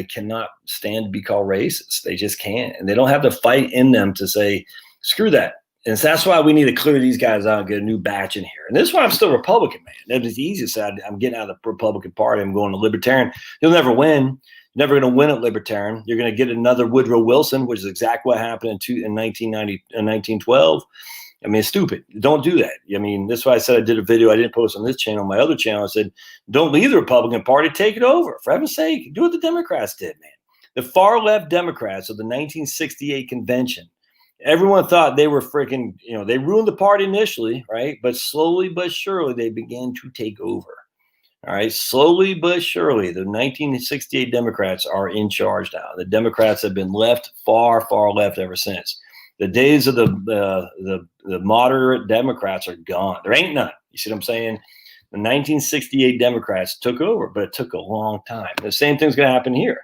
cannot stand to be called racist. They just can't. And they don't have the fight in them to say, screw that. And so that's why we need to clear these guys out and get a new batch in here. And this is why I'm still Republican, man. That is the easiest side. I'm getting out of the Republican Party. I'm going to Libertarian. You'll never win. You're never going to win at Libertarian. You're going to get another Woodrow Wilson, which is exactly what happened in 1912. I mean, it's stupid. Don't do that. I mean, that's why I said I did a video I didn't post on this channel. My other channel, I said, don't leave the Republican Party. Take it over. For heaven's sake, do what the Democrats did, man. The far left Democrats of the 1968 convention, everyone thought they were freaking, they ruined the party initially, right? But slowly but surely, they began to take over. All right. Slowly but surely, the 1968 Democrats are in charge now. The Democrats have been left, far, far left ever since. The days of the moderate Democrats are gone. There ain't none. You see what I'm saying? The 1968 Democrats took over, but it took a long time. The same thing's going to happen here.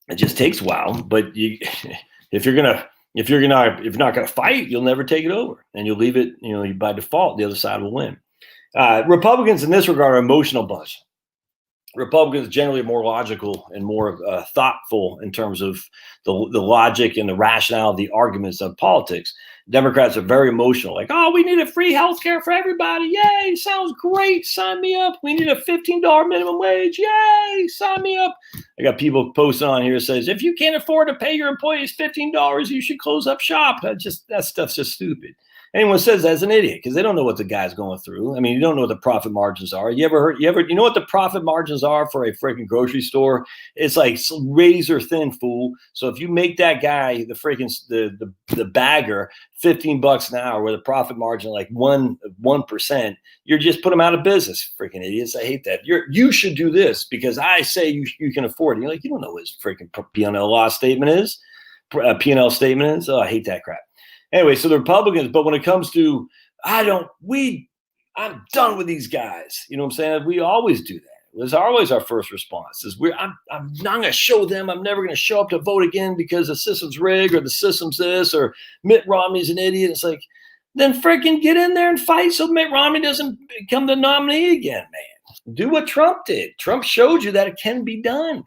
It just takes a while, but if you're not going to fight, you'll never take it over, and you'll leave it. By default, the other side will win. Republicans in this regard are an emotional bunch. Republicans generally are more logical and more thoughtful in terms of the logic and the rationale of the arguments of politics. Democrats are very emotional, like, oh, we need a free health care for everybody. Yay, sounds great. Sign me up. We need a $15 minimum wage. Yay, sign me up. I got people posting on here that says, if you can't afford to pay your employees $15, you should close up shop. That stuff's just stupid. Anyone says that's an idiot because they don't know what the guy's going through. I mean, you don't know what the profit margins are. You know what the profit margins are for a freaking grocery store? It's like razor thin, fool. So if you make that guy, the freaking the bagger, $15 an hour with a profit margin like 1%, you're just put them out of business. Freaking idiots. I hate that. You should do this because I say you can afford it. You're like, you don't know what his freaking P&L law statement is. P&L statement is. Oh, I hate that crap. Anyway, so the Republicans, but when it comes to, I'm done with these guys. You know what I'm saying? We always do that. It's always our first response is I'm not going to show them. I'm never going to show up to vote again because the system's rigged or the system's this or Mitt Romney's an idiot. It's like, then freaking get in there and fight so Mitt Romney doesn't become the nominee again, man. Do what Trump did. Trump showed you that it can be done.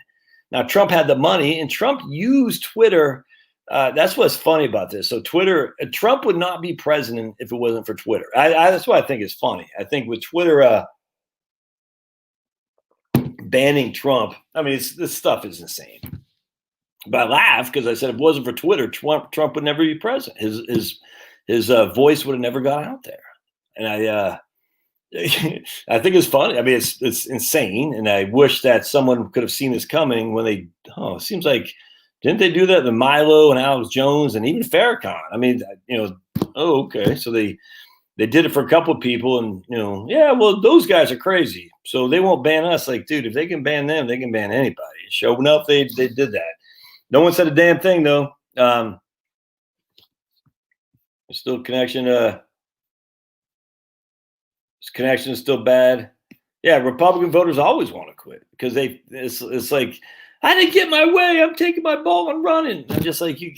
Now, Trump had the money and Trump used Twitter. That's what's funny about this. So Trump would not be president if it wasn't for Twitter. That's what I think is funny. I think with Twitter banning Trump, I mean, this stuff is insane. But I laugh because I said if it wasn't for Twitter, Trump would never be president. His voice would have never got out there. And I think it's funny. I mean, it's insane. And I wish that someone could have seen this coming when it seems like, didn't they do that to Milo and Alex Jones and even Farrakhan? I mean, okay. So they did it for a couple of people and, well, those guys are crazy. So they won't ban us. Like, dude, if they can ban them, they can ban anybody. Sure enough, they did that. No one said a damn thing, though. Still connection. This connection is still bad. Yeah, Republican voters always want to quit because it's like, I didn't get my way. I'm taking my ball and running. I'm just like, you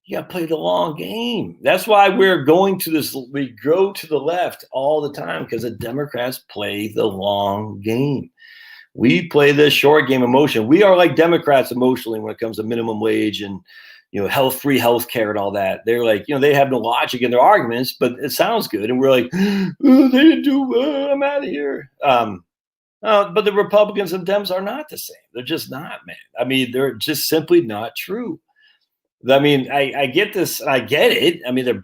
got to play the long game. That's why we're going to this. We go to the left all the time because the Democrats play the long game. We play the short game emotion. We are like Democrats emotionally when it comes to minimum wage and, free health care and all that. They're like, they have no logic in their arguments, but it sounds good. And we're like, oh, they didn't do well. I'm out of here. But the Republicans and Dems are not the same. They're just not, man. I mean, they're just simply not true. I mean, I get this. I get it. I mean, they're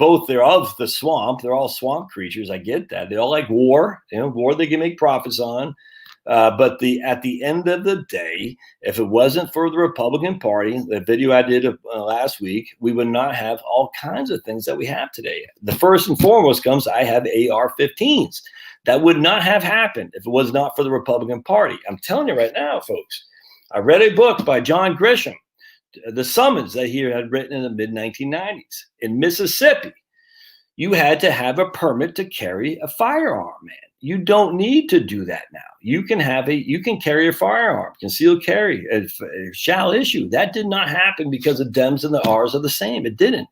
of the swamp. They're all swamp creatures. I get that. They all like war. War they can make profits on. But at the end of the day, if it wasn't for the Republican Party, the video I did last week, we would not have all kinds of things that we have today. The first and foremost comes, I have AR-15s. That would not have happened if it was not for the Republican Party. I'm telling you right now, folks. I read a book by John Grisham, The Summons, that he had written in the mid-1990s in Mississippi. you had to have a permit to carry a firearm, man. You don't need to do that now. You can carry a firearm, concealed carry, shall issue. That did not happen because the Dems and the R's are the same. It didn't.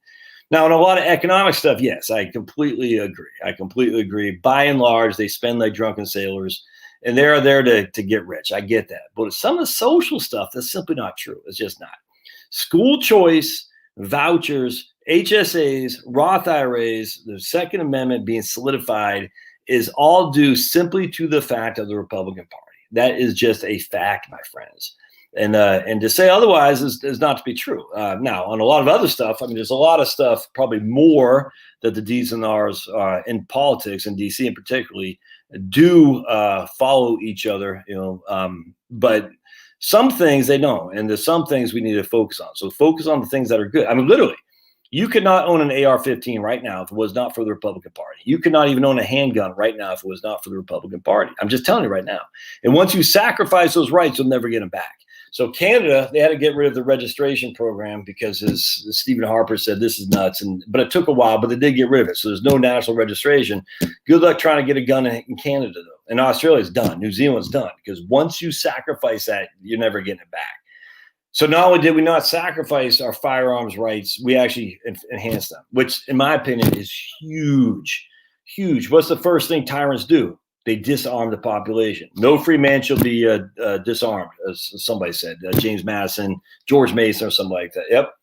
Now, in a lot of economic stuff, yes, I completely agree. By and large, they spend like drunken sailors, and they're there to get rich. I get that. But some of the social stuff, that's simply not true. It's just not. School choice, vouchers, HSAs, Roth IRAs, the Second Amendment being solidified is all due simply to the fact of the Republican Party. That is just a fact, my friends. And to say otherwise is not to be true. Now, on a lot of other stuff, I mean, there's a lot of stuff, probably more that the D's and R's in politics, in DC in particularly, do follow each other, but some things they don't. And there's some things we need to focus on. So focus on the things that are good. I mean, literally, you could not own an AR-15 right now if it was not for the Republican Party. You could not even own a handgun right now if it was not for the Republican Party. I'm just telling you right now. And once you sacrifice those rights, you'll never get them back. So Canada, they had to get rid of the registration program because, as Stephen Harper said, this is nuts. But it took a while, but they did get rid of it. So there's no national registration. Good luck trying to get a gun in Canada, though. And Australia's done. New Zealand's done. Because once you sacrifice that, you're never getting it back. So not only did we not sacrifice our firearms rights, we actually enhanced them, which, in my opinion, is huge, huge. What's the first thing tyrants do? They disarm the population. No free man shall be disarmed, as somebody said. James Madison, George Mason, or something like that. Yep.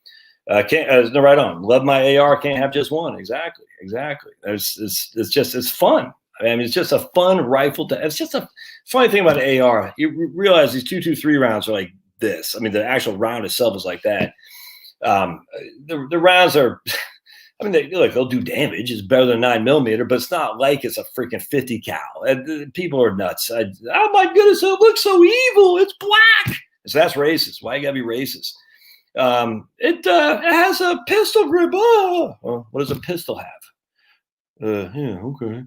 No, right on. Love my AR, can't have just one. Exactly. It's fun. I mean, it's just a fun rifle. It's just a funny thing about an AR. You realize these 223 rounds are like this. I mean, the actual round itself is like that. The rounds are, I mean, they'll do damage. It's better than 9mm, but it's not like it's a freaking 50 cal. People are nuts. Oh my goodness, it looks so evil. It's black. So that's racist. Why you gotta be racist? It has a pistol grip. Oh, well, what does a pistol have? Yeah, okay.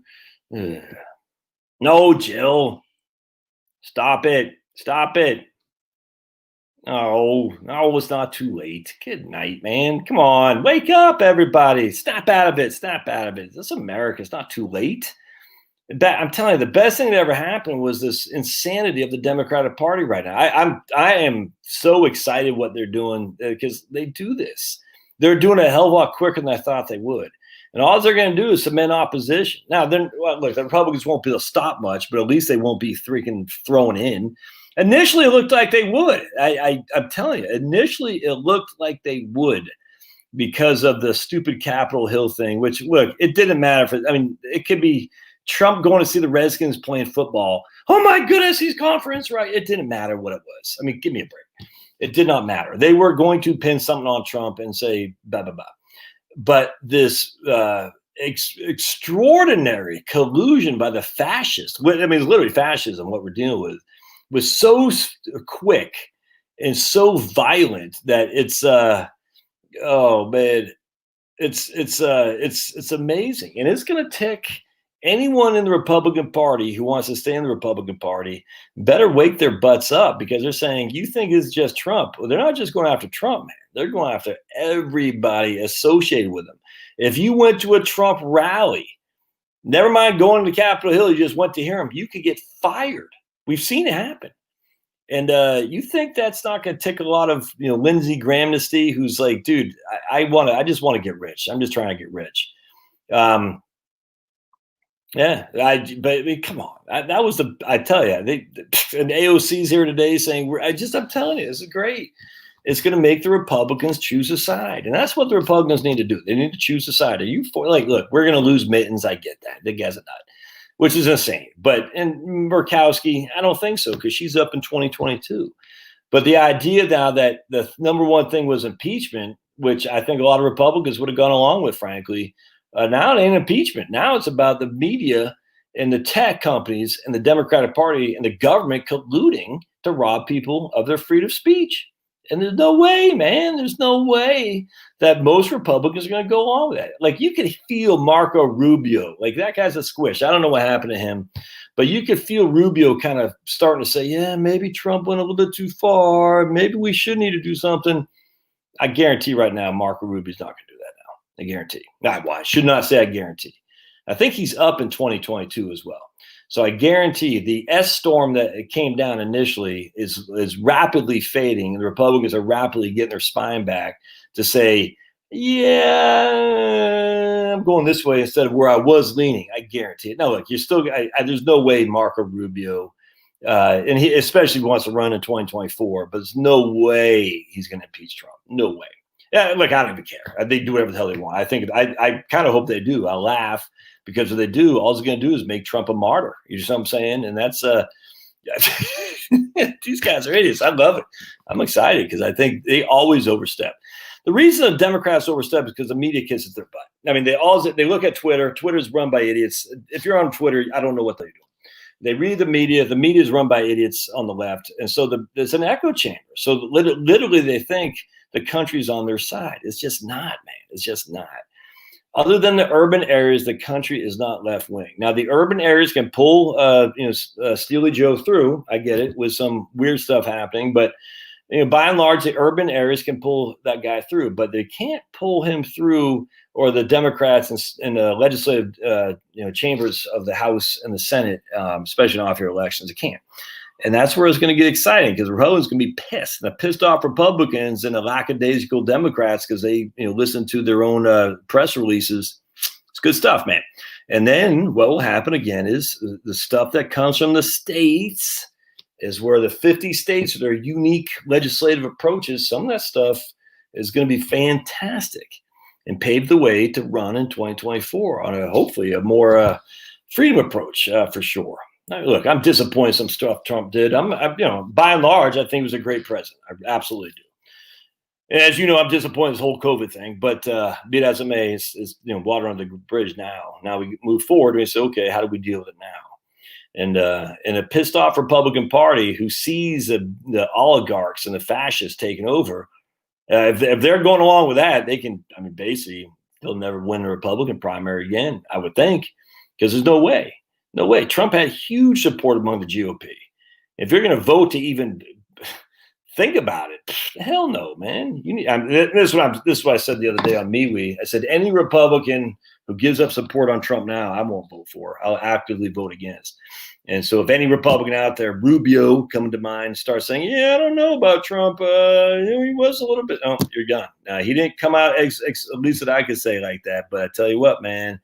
No, Jill. Stop it. Oh, it's not too late. Good night, man. Come on. Wake up, everybody. Snap out of it. This is America. It's not too late. I'm telling you, the best thing that ever happened was this insanity of the Democratic Party right now. I am so excited what they're doing because they do this. They're doing it a hell of a lot quicker than I thought they would. And all they're going to do is cement opposition. Now, look, the Republicans won't be able to stop much, but at least they won't be freaking thrown in. Initially, it looked like they would. I'm telling you, initially, it looked like they would because of the stupid Capitol Hill thing, which, look, it didn't matter. It could be Trump going to see the Redskins playing football. Oh, my goodness, he's conference, right? It didn't matter what it was. I mean, give me a break. It did not matter. They were going to pin something on Trump and say, blah, blah, blah. But this extraordinary collusion by the fascists, I mean, it's literally fascism, what we're dealing with, was so quick and so violent that it's oh man, it's amazing, and it's going to tick anyone in the Republican Party who wants to stay in the Republican Party better wake their butts up, because they're saying, you think it's just Trump? Well, they're not just going after Trump, man. They're going after everybody associated with him. If you went to a Trump rally, never mind going to Capitol Hill, you just went to hear him, you could get fired. We've seen it happen. And you think that's not going to tick a lot of, Lindsey Grahamnesty, who's like, dude, I just want to get rich. I'm just trying to get rich. Yeah, but I mean, come on. That was I tell you, and AOC's here today saying, I'm telling you, this is great. It's going to make the Republicans choose a side. And that's what the Republicans need to do. They need to choose a side. Are you for, look, we're going to lose Mittens. I get that. The guy's a nut, which is insane. And Murkowski, I don't think so, because she's up in 2022. But the idea now that the number one thing was impeachment, which I think a lot of Republicans would have gone along with, frankly, now it ain't impeachment. Now it's about the media and the tech companies and the Democratic Party and the government colluding to rob people of their freedom of speech. And there's no way, man. There's no way that most Republicans are going to go along with that. You could feel Marco Rubio. That guy's a squish. I don't know what happened to him. But you could feel Rubio kind of starting to say, yeah, maybe Trump went a little bit too far. Maybe we should need to do something. I guarantee right now Marco Rubio's not going to do that now. I guarantee. Well, I should not say I guarantee. I think he's up in 2022 as well. So I guarantee the S storm that it came down initially is rapidly fading, and the Republicans are rapidly getting their spine back to say, yeah, I'm going this way instead of where I was leaning. I guarantee it. Now, look, you're still. There's no way Marco Rubio, and he especially wants to run in 2024, but there's no way he's going to impeach Trump. No way. Yeah, look, I don't even care. They do whatever the hell they want. I think I kind of hope they do. I laugh because if they do, all it's going to do is make Trump a martyr. You know what I'm saying? And that's these guys are idiots. I love it. I'm excited because I think they always overstep. The reason the Democrats overstep is because the media kisses their butt. I mean, they look at Twitter. Twitter's run by idiots. If you're on Twitter, I don't know what they do. They read the media. The media is run by idiots on the left, and so there's an echo chamber. So literally, they think the country's on their side. It's just not, man. It's just not. Other than the urban areas, the country is not left wing. Now, the urban areas can pull, Steely Joe through. I get it, with some weird stuff happening, but by and large, the urban areas can pull that guy through, but they can't pull him through, or the Democrats in the legislative, chambers of the House and the Senate, especially in off-year elections. It can't. And that's where it's going to get exciting, because Republicans can be pissed. The pissed off Republicans and the lackadaisical Democrats because they listen to their own press releases. It's good stuff, man. And then what will happen again is the stuff that comes from the states is where the 50 states with their unique legislative approaches, some of that stuff is going to be fantastic and pave the way to run in 2024 on hopefully a more freedom approach for sure. Now, look, I'm disappointed in some stuff Trump did. By and large, I think he was a great president. I absolutely do. And as you know, I'm disappointed in this whole COVID thing, but be it as it may, it's water under the bridge now. Now we move forward and we say, okay, how do we deal with it now? And a pissed off Republican Party who sees the oligarchs and the fascists taking over, if they're going along with that, they can, basically, they'll never win the Republican primary again, I would think, because there's no way. No way. Trump had huge support among the GOP. If you're going to vote to even think about it, hell no, man. This is what I said the other day on MeWe. I said, any Republican who gives up support on Trump now, I won't vote for. I'll actively vote against. And so if any Republican out there, Rubio coming to mind, starts saying, yeah, I don't know about Trump. He was a little bit. Oh, you're gone. He didn't come out, at least that I could say, like that. But I tell you what, man,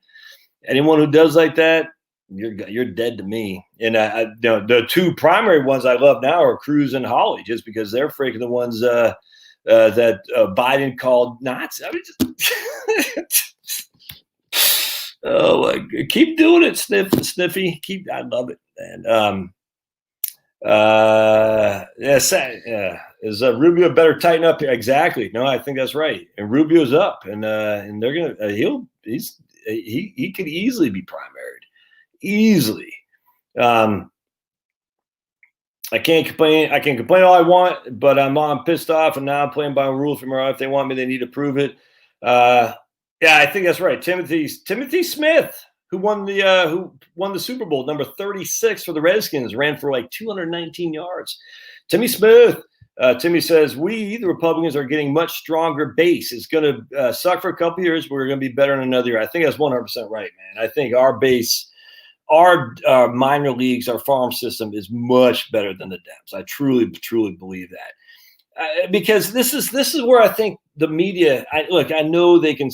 anyone who does like that, you're dead to me. And the two primary ones I love now are Cruz and Hawley, just because they're freaking the ones that Biden called Nazis. Oh, keep doing it, Sniffy. I love it, man. Is Rubio better tighten up here? Exactly. No, I think that's right. And Rubio's up, and they're gonna. He could easily be primaried. Easily. I can't complain. I can complain all I want, but I'm pissed off, and now I'm playing by rules from her. If they want me, they need to prove it. Yeah, I think that's right. Timothy Smith, who won the Super Bowl, number 36 for the Redskins, ran for like 219 yards. Timmy Smith. Timmy says, we, the Republicans, are getting much stronger base. It's going to suck for a couple years, but we're going to be better in another year. I think that's 100% right, man. I think our base, our minor leagues, our farm system is much better than the Dems. I truly, truly believe that. Because this is where I think the media. I know they can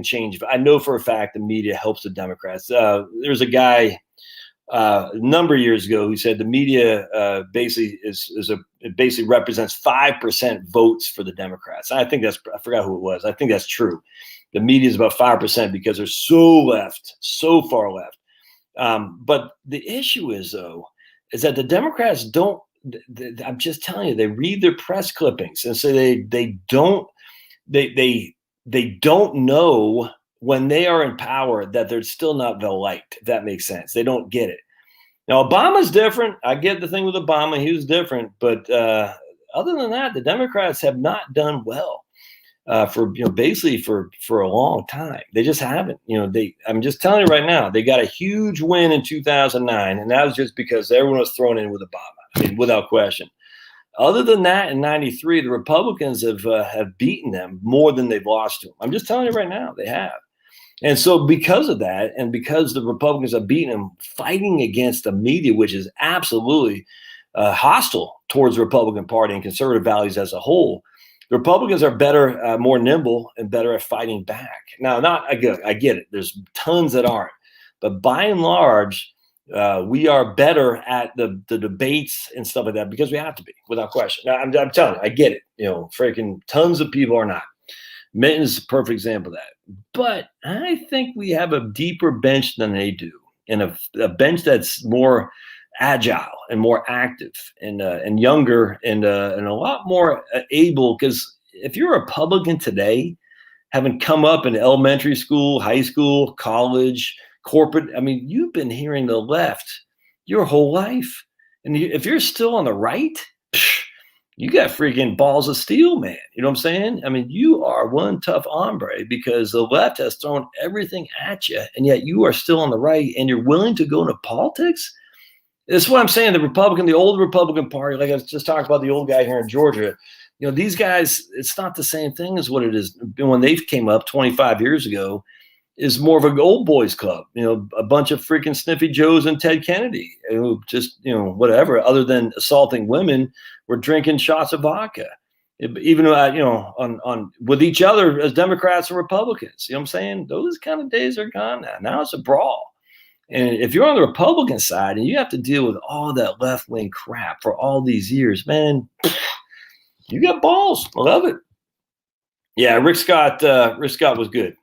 change. I know for a fact the media helps the Democrats. There's a guy a number of years ago who said the media basically basically represents 5% votes for the Democrats. I think I forgot who it was. I think that's true. The media is about 5% because they're so left, so far left. But the issue is that the Democrats don't. I'm just telling you, they read their press clippings and say they don't know when they are in power that they're still not well liked. If that makes sense, they don't get it. Now Obama's different. I get the thing with Obama; he was different. But other than that, the Democrats have not done well basically for a long time. They just haven't. I'm just telling you right now, they got a huge win in 2009, and that was just because everyone was thrown in with Obama. I mean, without question. Other than that, in '93, the Republicans have beaten them more than they've lost to them. I'm just telling you right now, they have. And so, because of that, and because the Republicans have beaten them, fighting against the media, which is absolutely hostile towards the Republican Party and conservative values as a whole, the Republicans are better, more nimble, and better at fighting back. Now, I get it. There's tons that aren't, but by and large, we are better at the debates and stuff like that because we have to be, without question. Now, I'm telling you, I get it. Freaking tons of people are not. Mitten's a perfect example of that. But I think we have a deeper bench than they do, and a bench that's more agile and more active and younger and a lot more able. Because if you're a Republican today, having come up in elementary school, high school, college, corporate, I mean, you've been hearing the left your whole life. And if you're still on the right, you got freaking balls of steel, man. You know what I'm saying? I mean, you are one tough hombre because the left has thrown everything at you, and yet you are still on the right, and you're willing to go into politics. That's what I'm saying. The old Republican Party, like I was just talking about the old guy here in Georgia. These guys, it's not the same thing as what it is when they came up 25 years ago. Is more of an old boys club, a bunch of freaking sniffy Joes and Ted Kennedy who just, whatever, other than assaulting women, were drinking shots of vodka, even, on with each other as Democrats and Republicans. You know what I'm saying? Those kind of days are gone now. Now it's a brawl. And if you're on the Republican side and you have to deal with all that left wing crap for all these years, man, you got balls. I love it. Yeah, Rick Scott was good.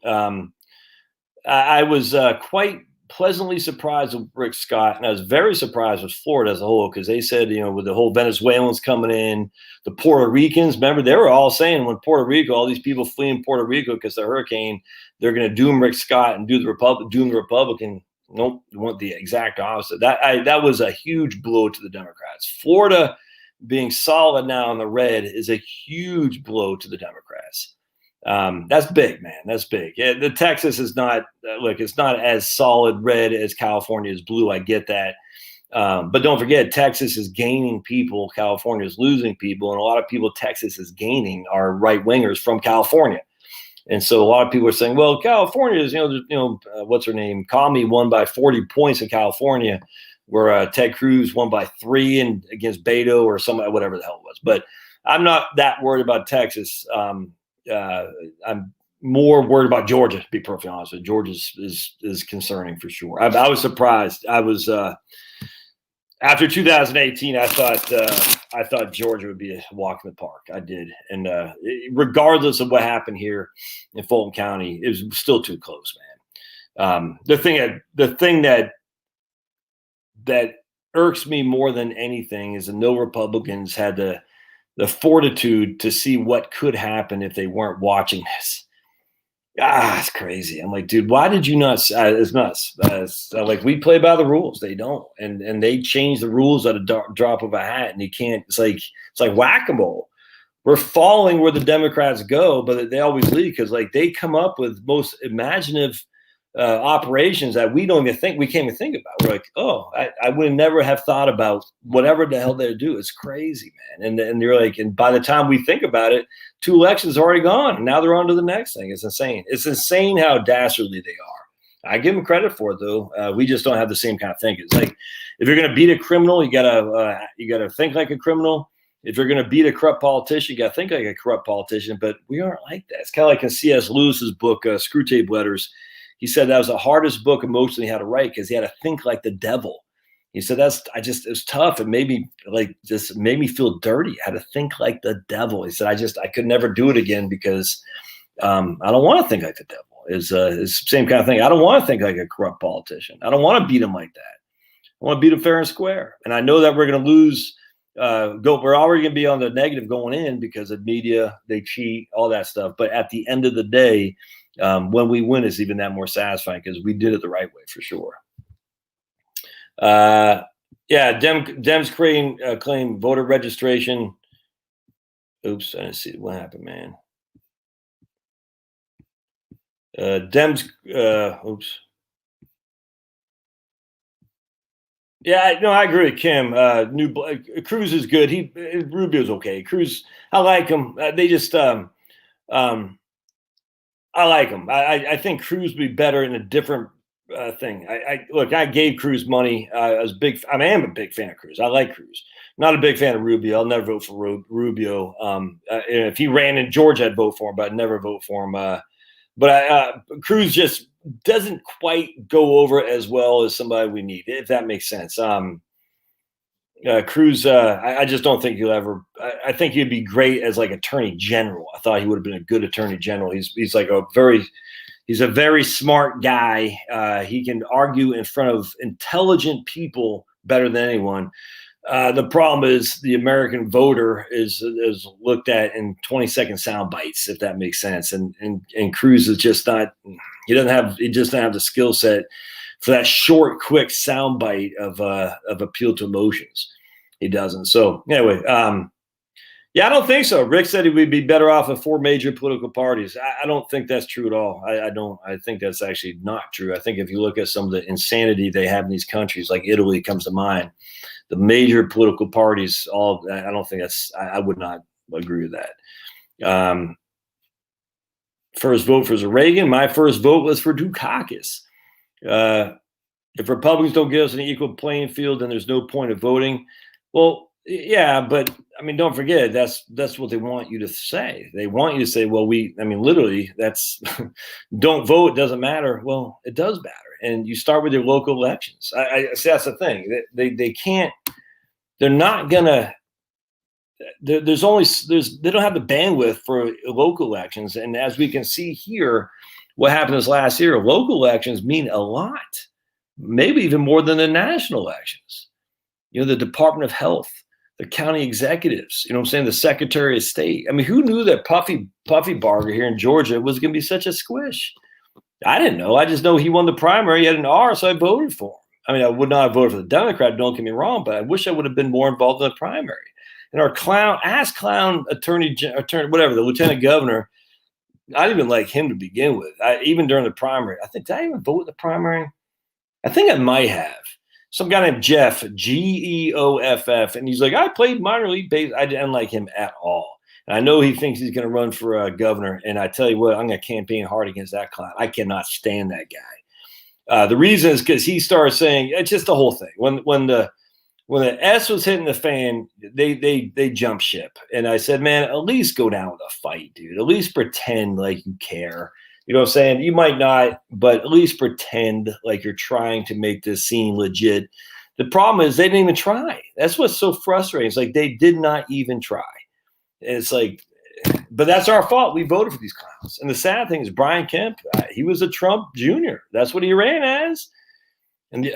I was quite pleasantly surprised with Rick Scott, and I was very surprised with Florida as a whole because they said, with the whole Venezuelans coming in, the Puerto Ricans, remember, they were all saying when Puerto Rico, all these people fleeing Puerto Rico because of the hurricane, they're going to doom Rick Scott and doom the Republican. Nope, they want the exact opposite. That was a huge blow to the Democrats. Florida being solid now in the red is a huge blow to the Democrats. That's big, man. That's big. Yeah, the Texas is not it's not as solid red as California is blue. I get that. But don't forget, Texas is gaining people. California is losing people. And a lot of people Texas is gaining are right wingers from California. And so a lot of people are saying, well, California is, what's her name? Comey won by 40 points in California, where Ted Cruz won by 3 and against Beto or somebody, whatever the hell it was. But I'm not that worried about Texas. I'm more worried about Georgia, to be perfectly honest with you. Georgia is concerning for sure. I was surprised. I was after 2018. I thought Georgia would be a walk in the park. I did, and regardless of what happened here in Fulton County, it was still too close, man. The thing that irks me more than anything is that no Republicans had the fortitude to see what could happen if they weren't watching this. It's crazy. I'm like, dude, why did you not? It's nuts. Like, we play by the rules. They don't, and they change the rules at a drop of a hat, and you can't. It's like whack-a-mole. We're following where the Democrats go, but they always lead because they come up with most imaginative operations that we can't even think about. We're like, oh, I would never have thought about whatever the hell they do. It's crazy, man. And you're like, and by the time we think about it, 2 elections are already gone, and now they're on to the next thing. It's insane. It's insane how dastardly they are. I give them credit for it, though. We just don't have the same kind of thinking. It's like, if you're going to beat a criminal, you gotta think like a criminal. If you're going to beat a corrupt politician, you got to think like a corrupt politician. But we aren't like that. It's kind of like in C.S. Lewis's book, Screwtape Letters. He said that was the hardest book emotionally he had to write because he had to think like the devil. He said it was tough. It made me feel dirty. I had to think like the devil. He said, I could never do it again because I don't want to think like the devil. It's the same kind of thing. I don't want to think like a corrupt politician. I don't want to beat him like that. I want to beat him fair and square. And I know that we're going to lose. We're already going to be on the negative going in because of media. They cheat, all that stuff. But at the end of the day, when we win, it's even that more satisfying because we did it the right way for sure. Dems claim voter registration. Oops, I didn't see what happened, man. Oops. Yeah, no, I agree with Kim. Cruz is good. Rubio's okay. Cruz, I like him. They just um, I like him. I think Cruz would be better in a different thing. Look. I gave Cruz money. I was big. I am a big fan of Cruz. I like Cruz. Not a big fan of Rubio. I'll never vote for Rubio. If he ran in Georgia, I'd vote for him, but I'd never vote for him. But Cruz just doesn't quite go over as well as somebody we need, if that makes sense. Cruz, I just don't think he'll ever. I think he'd be great as like attorney general. I thought he would have been a good attorney general. He's like he's a very smart guy. He can argue in front of intelligent people better than anyone. The problem is the American voter is looked at in 20-second sound bites, if that makes sense. And Cruz is just not. He just doesn't have the skill set for that short, quick sound bite of appeal to emotions. He doesn't. So anyway, yeah, I don't think so. Rick said he would be better off with 4 major political parties. I don't think that's true at all. I don't. I think that's actually not true. I think if you look at some of the insanity they have in these countries, like Italy comes to mind, the major political parties, I don't think that's. I would not agree with that. First vote for Reagan. My first vote was for Dukakis. If Republicans don't give us an equal playing field, then there's no point of voting. Well, yeah, but I mean, don't forget that's what they want you to say. They want you to say, well, literally, that's don't vote, doesn't matter. Well, it does matter, and you start with your local elections. I see that's the thing. They can't. They're not gonna. They don't have the bandwidth for local elections, and as we can see here, what happened this last year, local elections mean a lot. Maybe even more than the national elections. The Department of Health, the county executives, what I'm saying, the Secretary of State. I mean, who knew that Puffy Barger here in Georgia was going to be such a squish? I didn't know. I just know he won the primary. He had an R, so I voted for him. I mean, I would not have voted for the Democrat, don't get me wrong, but I wish I would have been more involved in the primary. And our ass clown attorney, whatever, the lieutenant governor, I didn't even like him to begin with. Even during the primary, did I even vote in the primary? I think I might have. Some guy named Jeff, Geoff, and he's like, I played minor league baseball. I didn't like him at all. And I know he thinks he's going to run for governor. And I tell you what, I'm going to campaign hard against that clown. I cannot stand that guy. The reason is because he started saying, it's just the whole thing. When the S was hitting the fan, they jumped ship. And I said, man, at least go down with a fight, dude. At least pretend like you care. You know what I'm saying? You might not, but at least pretend like you're trying to make this scene legit. The problem is they didn't even try. That's what's so frustrating. It's like they did not even try. And it's like, but that's our fault. We voted for these clowns. And the sad thing is Brian Kemp, he was a Trump Jr. That's what he ran as. And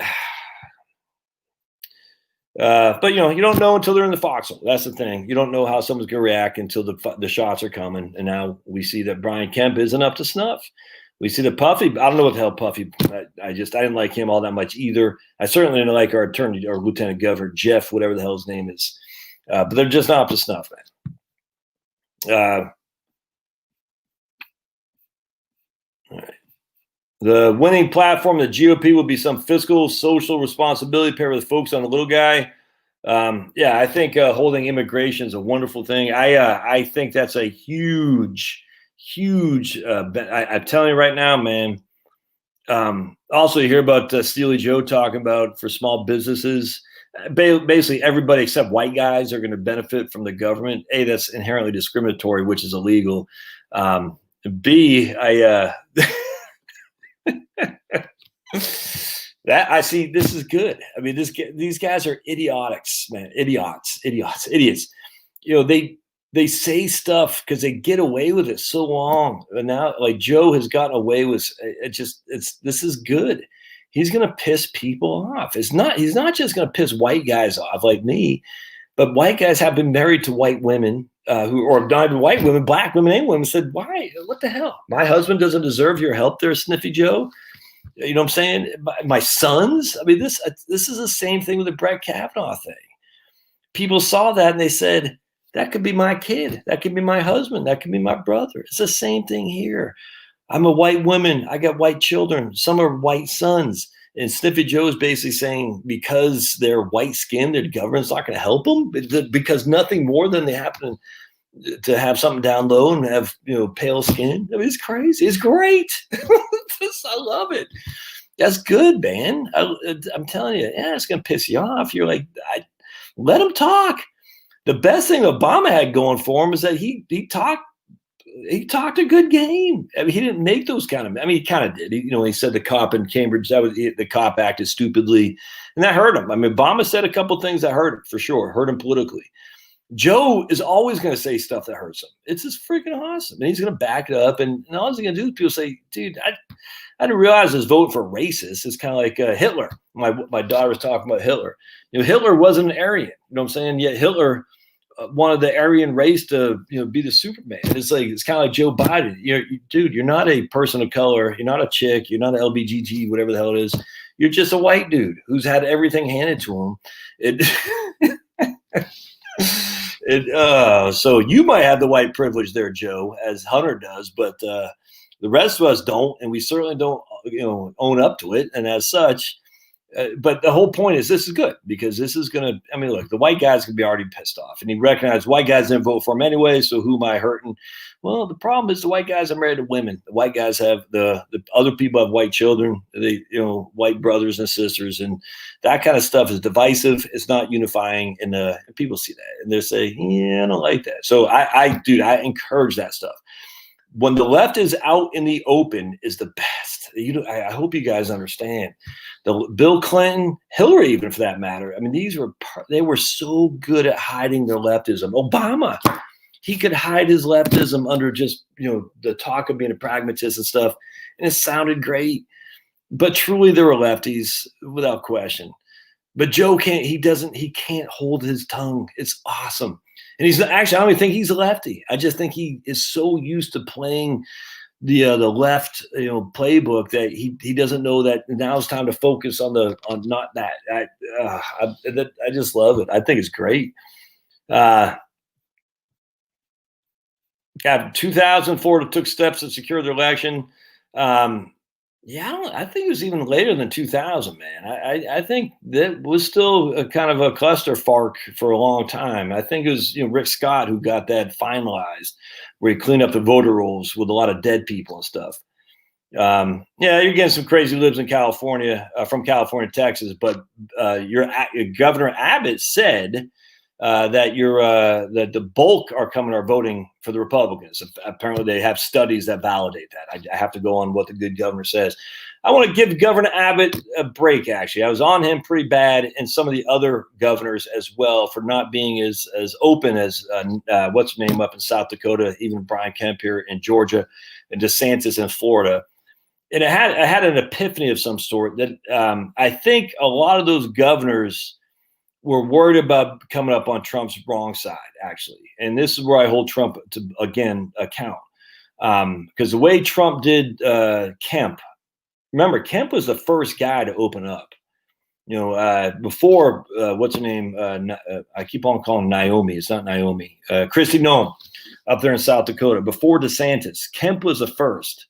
but you don't know until they're in the foxhole. That's the thing. You don't know how someone's going to react until the shots are coming. And now we see that Brian Kemp isn't up to snuff. We see that Puffy. I don't know what the hell Puffy. I didn't like him all that much either. I certainly didn't like our attorney or lieutenant governor Jeff, whatever the hell his name is. But they're just not up to snuff, man. All right. The winning platform, the GOP, will be some fiscal, social responsibility paired with folks on the little guy. Yeah, I think holding immigration is a wonderful thing. I think that's a huge. I'm telling you right now, man. Also, you hear about Steely Joe talking about for small businesses. Basically, everybody except white guys are going to benefit from the government. A, that's inherently discriminatory, which is illegal. B, that I see. This is good. I mean, these guys are idiots, man. Idiots. They say stuff because they get away with it so long. And now, like Joe has gotten away with it. This is good. He's gonna piss people off. He's not just gonna piss white guys off like me, but white guys have been married to white women or not even white women, black women, and women said, why? What the hell? My husband doesn't deserve your help there, Sniffy Joe. You know what I'm saying? My sons. I mean, this is the same thing with the Brett Kavanaugh thing. People saw that and they said, that could be my kid. That could be my husband. That could be my brother. It's the same thing here. I'm a white woman. I got white children. Some are white sons. And Sniffy Joe is basically saying because they're white skinned, their government's not going to help them because nothing more than they happen to have something down low and have, pale skin. I mean, it's crazy. It's great. I love it. That's good, man. I'm telling you, it's going to piss you off. You're like, let him talk. The best thing Obama had going for him is that he talked a good game. I mean, he didn't make those kind of. I mean, he kind of did. He said the cop in Cambridge, the cop acted stupidly, and that hurt him. I mean, Obama said a couple things that hurt him for sure, hurt him politically. Joe is always going to say stuff that hurts him. It's just freaking awesome, and he's going to back it up. And all he's going to do is people say, "Dude, I didn't realize I was voting for racist." It's kind of like Hitler. My daughter was talking about Hitler. Hitler wasn't an Aryan. You know what I'm saying? Yet Hitler wanted the Aryan race to be the Superman. It's kind of like Joe Biden. Dude, you're not a person of color. You're not a chick. You're not an LBGT, whatever the hell it is. You're just a white dude who's had everything handed to him. So you might have the white privilege there, Joe, as Hunter does, but the rest of us don't, and we certainly don't, own up to it. And as such, but the whole point is this is good because this is going to, I mean, look, the white guys can be already pissed off, and he recognized white guys didn't vote for him anyway. So who am I hurting? Well, the problem is the white guys are married to women. The white guys have the other people have white children, white brothers and sisters, and that kind of stuff is divisive. It's not unifying, and people see that and they say, yeah, I don't like that. So I encourage that stuff. When the left is out in the open is the best. I hope you guys understand. Bill Clinton, Hillary, even for that matter. I mean, they were so good at hiding their leftism. Obama, he could hide his leftism under just the talk of being a pragmatist and stuff, and it sounded great. But truly, there were lefties without question. But Joe can't. He can't hold his tongue. It's awesome. And he's actually, I don't even think he's a lefty. I just think he is so used to playing the left, playbook that he doesn't know that now it's time to focus on not that. I just love it. I think it's great. 2004 took steps to secure the election. I think it was even later than 2000, man. I think that was still a kind of a clusterfuck for a long time. I think it was Rick Scott who got that finalized, where he cleaned up the voter rolls with a lot of dead people and stuff. You're getting some crazy libs in California, from California, Texas, but your Governor Abbott said that that the bulk are voting for the Republicans. Apparently, they have studies that validate that. I have to go on what the good governor says. I want to give Governor Abbott a break. Actually, I was on him pretty bad, and some of the other governors as well for not being as open as what's her name up in South Dakota, even Brian Kemp here in Georgia, and DeSantis in Florida. And I had an epiphany of some sort that I think a lot of those governors were worried about coming up on Trump's wrong side, actually. And this is where I hold Trump to, again, account. Because the way Trump did Kemp, remember, Kemp was the first guy to open up. Before, what's her name? I keep on calling Naomi. It's not Naomi. Kristi Noem up there in South Dakota. Before DeSantis, Kemp was the first.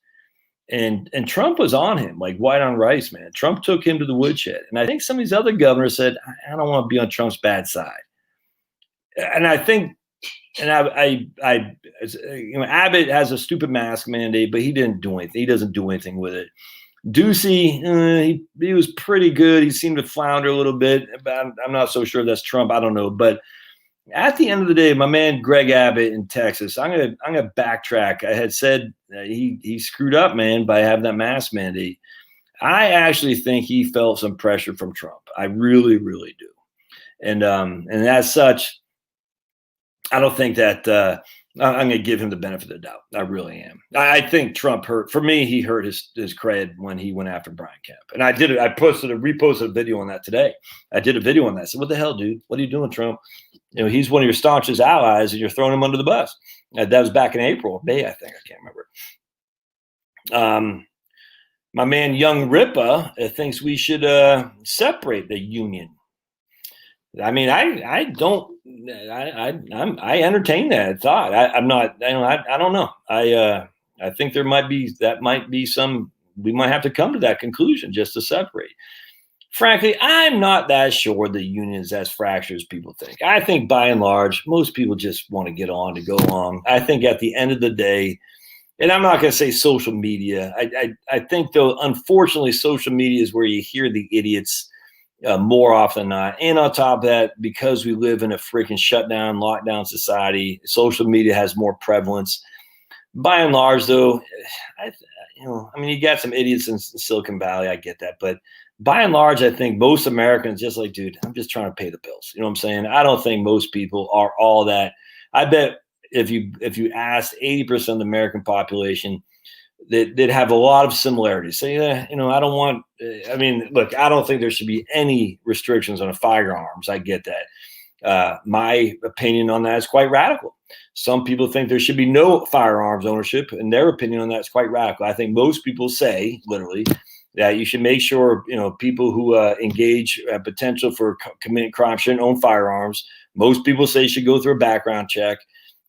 And Trump was on him like white on rice, man. Trump took him to the woodshed. And I think some of these other governors said, I don't want to be on Trump's bad side. And I think, and Abbott has a stupid mask mandate, but he didn't do anything. He doesn't do anything with it. Ducey, he was pretty good. He seemed to flounder a little bit. But I'm not so sure that's Trump. I don't know. But at the end of the day, my man Greg Abbott in Texas, I'm gonna backtrack. I had said he screwed up, man, by having that mask mandate. I actually think he felt some pressure from Trump. I really, really do. And as such, I don't think that I'm going to give him the benefit of the doubt. I really am. I think Trump hurt. For me, he hurt his cred when he went after Brian Kemp. And I did it. I reposted a video on that today. I did a video on that. I said, what the hell, dude? What are you doing, Trump? He's one of your staunchest allies, and you're throwing him under the bus. That was back in April, May, I think. I can't remember. My man, Young Ripa, thinks we should separate the union. I mean, I entertain that thought. I'm not. I don't know. I think there might be some we might have to come to that conclusion just to separate. Frankly, I'm not that sure the union is as fractured as people think. I think by and large, most people just want to get on to go on. I think at the end of the day, and I'm not going to say social media. I think, though, unfortunately, social media is where you hear the idiots more often than not. And on top of that, because we live in a freaking shutdown, lockdown society, social media has more prevalence. By and large, though, you got some idiots in Silicon Valley. I get that. But by and large, I think most Americans just like, dude, I'm just trying to pay the bills. You know what I'm saying? I don't think most people are all that. I bet if you asked 80% of the American population, they'd have a lot of similarities. So, I don't want, look, I don't think there should be any restrictions on firearms. I get that. My opinion on that is quite radical. Some people think there should be no firearms ownership, and their opinion on that is quite radical. I think most people say, literally, that you should make sure, people who engage potential for committing crime shouldn't own firearms. Most people say you should go through a background check.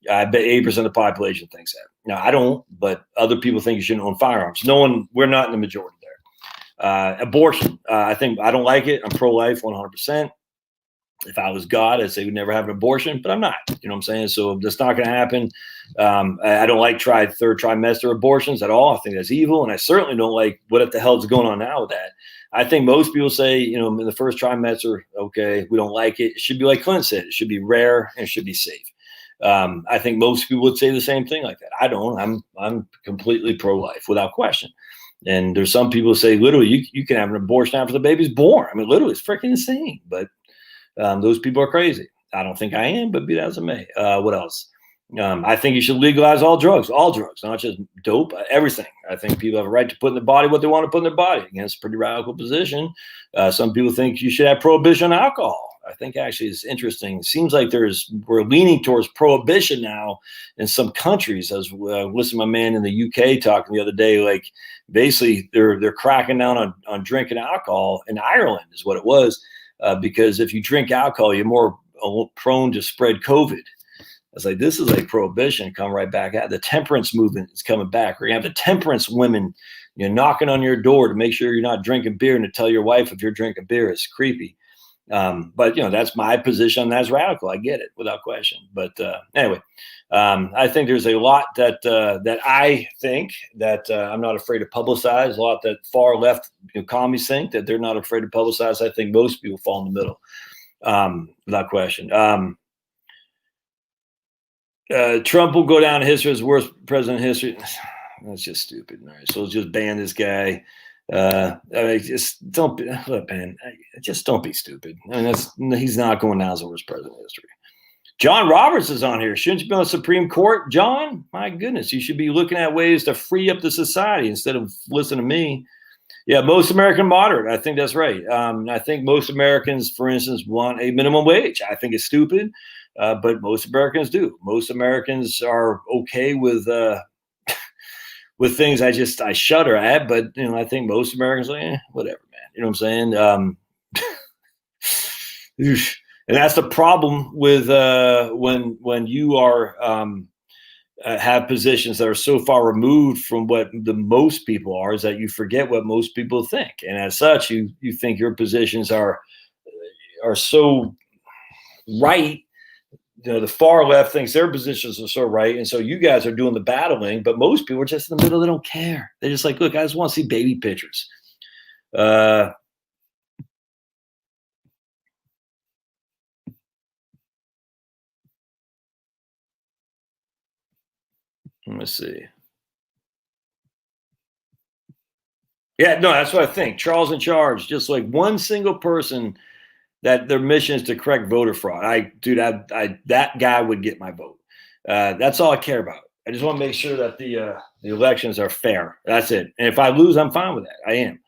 I bet 80% of the population thinks that. Now, I don't, but other people think you shouldn't own firearms. We're not in the majority there. Abortion, I don't like it. I'm pro-life 100%. If I was God, I'd say we'd never have an abortion, but I'm not. You know what I'm saying? So that's not going to happen. I don't like third trimester abortions at all. I think that's evil, and I certainly don't like what the hell's going on now with that. I think most people say, in the first trimester, okay, we don't like it. It should be like Clinton said. It should be rare and it should be safe. I think most people would say the same thing like that. I don't. I'm completely pro-life without question. And there's some people who say literally you can have an abortion after the baby's born. Literally, it's freaking insane. But those people are crazy. I don't think I am, but be that as it may. What else? I think you should legalize all drugs, not just dope, everything. I think people have a right to put in their body what they want to put in their body. Again, it's a pretty radical position. Some people think you should have prohibition on alcohol. I think actually it's interesting. It seems like we're leaning towards prohibition now in some countries. I was listening to my man in the UK talking the other day, like basically they're cracking down on drinking alcohol in Ireland is what it was. Because if you drink alcohol, you're more prone to spread COVID. I was like, this is like prohibition come right back at. The temperance movement is coming back. We're going to have the temperance women, knocking on your door to make sure you're not drinking beer and to tell your wife if you're drinking beer. It's creepy. But that's my position. That's radical. I get it without question. But anyway, I think there's a lot that I think that I'm not afraid to publicize. A lot that far left commies think that they're not afraid to publicize. I think most people fall in the middle without question. Trump will go down in history as the worst president in history. That's just stupid. All right, so let's just ban this guy. Just don't look, man. Just don't be stupid. He's not going down as the worst president in history. John Roberts is on here. Shouldn't you be on the Supreme Court, John? My goodness, you should be looking at ways to free up the society instead of listening to me. Yeah, most American moderate. I think that's right. I think most Americans, for instance, want a minimum wage. I think it's stupid, but most Americans do. Most Americans are okay with things I shudder at, but I think most Americans are like, whatever, man. You know what I'm saying? And that's the problem with when you are have positions that are so far removed from what the most people are, is that you forget what most people think, and as such, you think your positions are so right. The far left thinks their positions are so right, and so you guys are doing the battling, but most people are just in the middle. They don't care. They're just like, look, I just want to see baby pictures. Let me see. Yeah, no, that's what I think. Charles in charge, just like one single person that their mission is to correct voter fraud. That guy would get my vote. That's all I care about. I just want to make sure that the elections are fair. That's it. And if I lose, I'm fine with that. I am.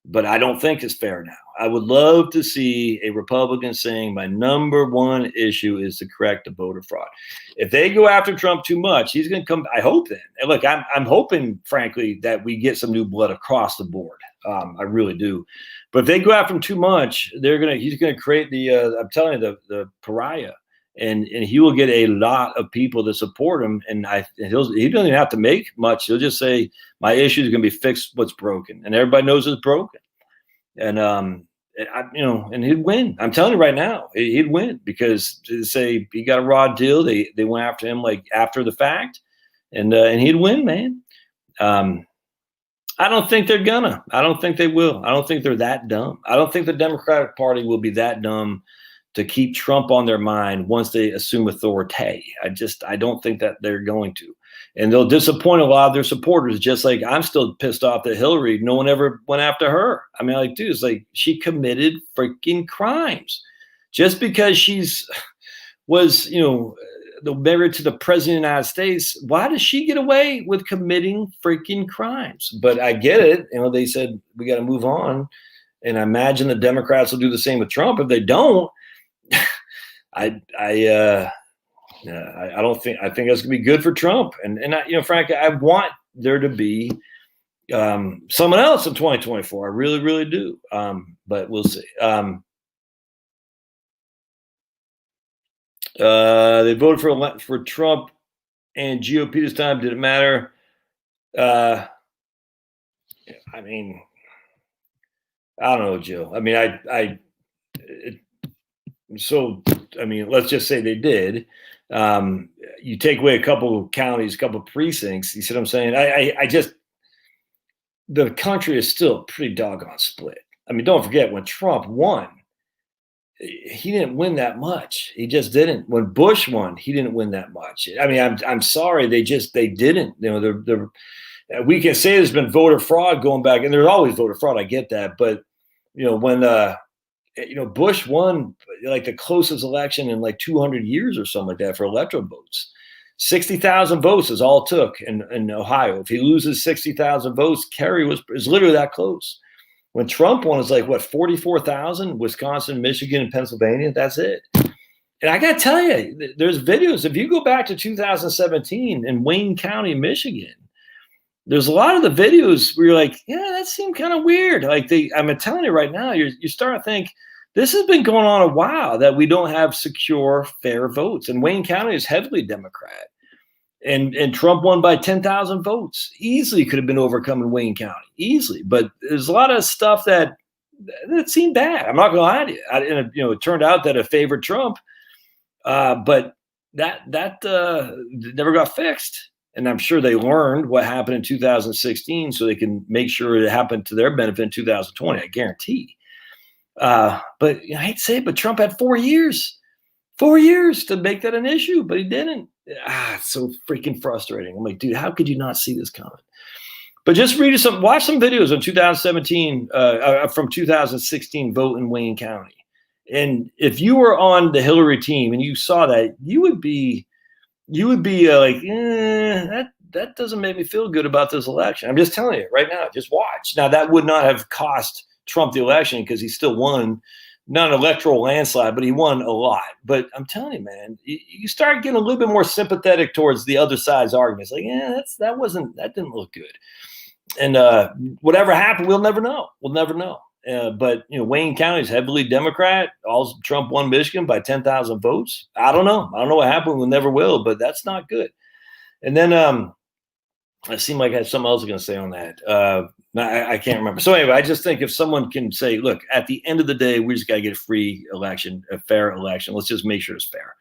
But I don't think it's fair now. I would love to see a Republican saying my number one issue is to correct the voter fraud. If they go after Trump too much, he's going to come. I hope then. And look, I'm hoping, frankly, that we get some new blood across the board. I really do. But if they go after him too much, he's going to create I'm telling you, the pariah. and he will get a lot of people to support him. And he doesn't even have to make much. He'll just say, my issue is going to be fix what's broken, and everybody knows it's broken. And and he'd win. I'm telling you right now, he'd win, because to say he got a raw deal, they went after him like after the fact, and he'd win, man. I don't think they're gonna. I don't think they will. I don't think they're that dumb. I don't think the Democratic Party will be that dumb to keep Trump on their mind once they assume authority. I don't think that they're going to. And they'll disappoint a lot of their supporters, just like I'm still pissed off that Hillary, no one ever went after her. I mean, like, dude, it's like she committed freaking crimes. Just because was married to the president of the United States, why does she get away with committing freaking crimes? But I get it. They said we got to move on. And I imagine the Democrats will do the same with Trump. If they don't, I don't think. I think that's gonna be good for Trump. And frankly, I want there to be someone else in 2024. I really, really do. But we'll see. They voted for Trump and GOP this time. Did it matter? I mean, I don't know, Joe. I mean, let's just say they did. You take away a couple of counties, a couple of precincts. You see what I'm saying? The country is still pretty doggone split. I mean, don't forget, when Trump won, he didn't win that much. He just didn't. When Bush won, he didn't win that much. I mean, I'm sorry, they didn't. We can say there's been voter fraud going back, and there's always voter fraud. I get that, but when Bush won like the closest election in like 200 years or something like that for electoral votes. 60,000 votes is all it took in Ohio. If he loses 60,000 votes, Kerry is literally that close. When Trump won, it's like, what, 44,000? Wisconsin, Michigan, and Pennsylvania. That's it. And I got to tell you, there's videos. If you go back to 2017 in Wayne County, Michigan, there's a lot of the videos where you're like, yeah, that seemed kind of weird. Like I'm telling you right now, you start to think this has been going on a while, that we don't have secure, fair votes. And Wayne County is heavily Democrat. And Trump won by 10,000 votes. Easily could have been overcome in Wayne County. Easily. But there's a lot of stuff that seemed bad. I'm not going to lie to you. It turned out that it favored Trump. But that never got fixed. And I'm sure they learned what happened in 2016 so they can make sure it happened to their benefit in 2020. I guarantee. But I hate to say it, but Trump had 4 years to make that an issue, but he didn't. It's so freaking frustrating. I'm like, dude, how could you not see this coming? But just watch some videos on 2017 from 2016 vote in Wayne County. And if you were on the Hillary team and you saw that, you would be like, that doesn't make me feel good about this election. I'm just telling you right now, just watch. Now, that would not have cost Trump the election because he still won, not an electoral landslide, but he won a lot. But I'm telling you, man, you start getting a little bit more sympathetic towards the other side's arguments. Like, that didn't look good. And whatever happened, we'll never know. But Wayne County is heavily Democrat. Also, Trump won Michigan by 10,000 votes. I don't know what happened. We'll never will. But that's not good. And then I seem like I had something else I was going to say on that. I can't remember. So anyway, I just think if someone can say, look, at the end of the day, we just got to get a free election, a fair election. Let's just make sure it's fair.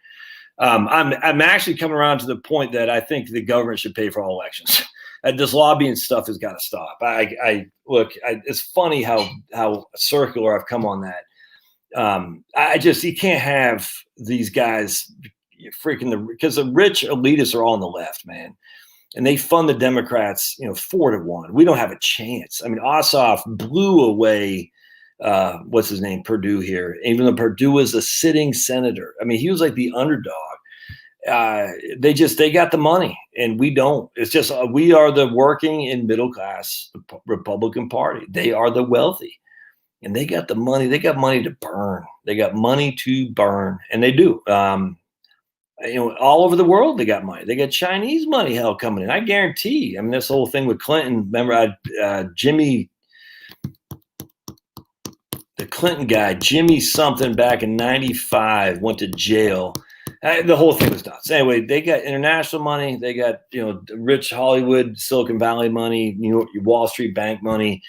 I'm actually coming around to the point that I think the government should pay for all elections. This lobbying stuff has got to stop. It's funny how circular I've come on that. You can't have these guys because the rich elitists are all on the left, man. And they fund the Democrats, 4-1. We don't have a chance. I mean, Ossoff blew away, what's his name, Perdue here. Even though Perdue is a sitting senator. I mean, he was like the underdog. They got the money and we don't. It's just we are the working and middle class Republican Party. They are the wealthy. And they got the money. They got money to burn. And they do. All over the world, they got money. They got Chinese money, coming in. I guarantee. I mean, this whole thing with Clinton. Remember, Jimmy, the Clinton guy, Jimmy something back in '95, went to jail The whole thing was nuts. Anyway, they got international money. They got, rich Hollywood, Silicon Valley money, New York, Wall Street bank money.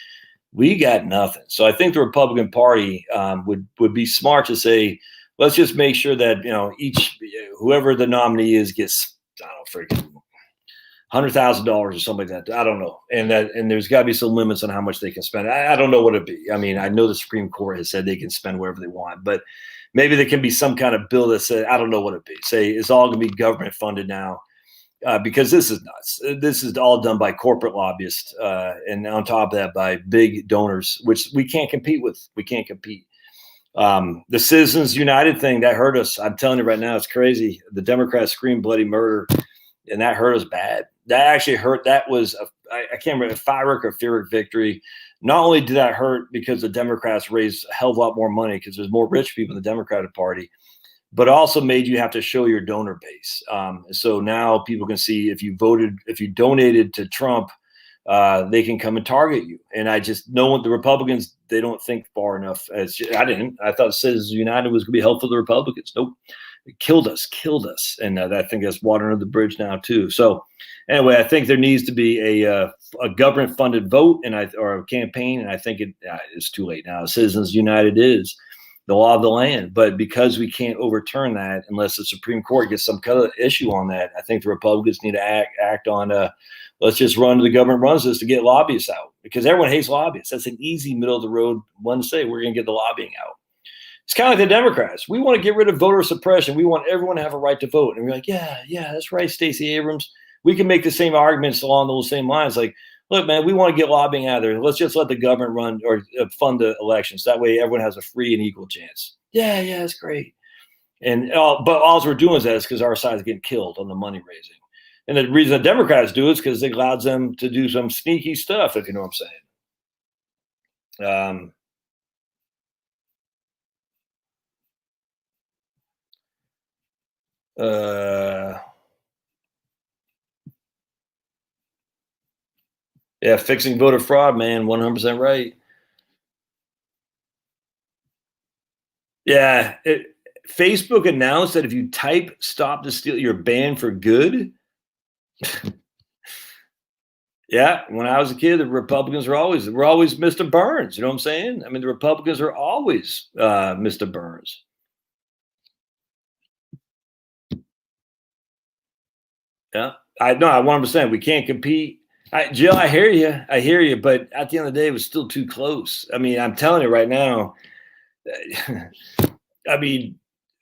We got nothing. So I think the Republican Party would be smart to say, let's just make sure that, whoever the nominee is gets, I don't know, freaking $100,000 or something like that. I don't know. And there's got to be some limits on how much they can spend. I don't know what it'd be. I mean, I know the Supreme Court has said they can spend whatever they want, but maybe there can be some kind of bill that says, I don't know what it'd be. Say it's all going to be government funded now, because this is nuts. This is all done by corporate lobbyists, and on top of that, by big donors, which we can't compete with. We can't compete. The Citizens United thing, that hurt us. I'm telling you right now, it's crazy. The Democrats screamed bloody murder, and that hurt us bad. That actually hurt. That was, I can't remember, a Pyrrhic or Pyrrhic victory. Not only did that hurt because the Democrats raised a hell of a lot more money because there's more rich people in the Democratic Party, but also made you have to show your donor base. So now people can see if you donated to Trump, they can come and target you. And I just know the Republicans, they don't think far enough. I thought Citizens United was going to be helpful to the Republicans. Nope. It killed us. And I think that's water under the bridge now too. So anyway, I think there needs to be a government funded vote or a campaign. And I think it's too late now. Citizens United is the law of the land, but because we can't overturn that unless the Supreme Court gets some kind of issue on that, I think the Republicans need to act on let's just run the government runs this to get lobbyists out, because everyone hates lobbyists. That's an easy middle of the road one to say we're going to get the lobbying out. It's kind of like the Democrats. We want to get rid of voter suppression. We want everyone to have a right to vote. And we're like, yeah, that's right, Stacey Abrams. We can make the same arguments along those same lines. Like, look, man, we want to get lobbying out of there. Let's just let the government run or fund the elections. That way everyone has a free and equal chance. Yeah, that's great. And but all we're doing is because our side is getting killed on the money raising. And the reason the Democrats do it is because it allows them to do some sneaky stuff, if you know what I'm saying. Yeah, fixing voter fraud, man, 100% right. Yeah, Facebook announced that if you type "stop the steal," you're banned for good. Yeah, when I was a kid, the Republicans were always Mr. Burns. You know what I'm saying? I mean, the Republicans are always Mr. Burns. Yeah, I know. I 100%. We can't compete. Jill, I hear you. But at the end of the day, it was still too close. I mean, I'm telling you right now. I mean,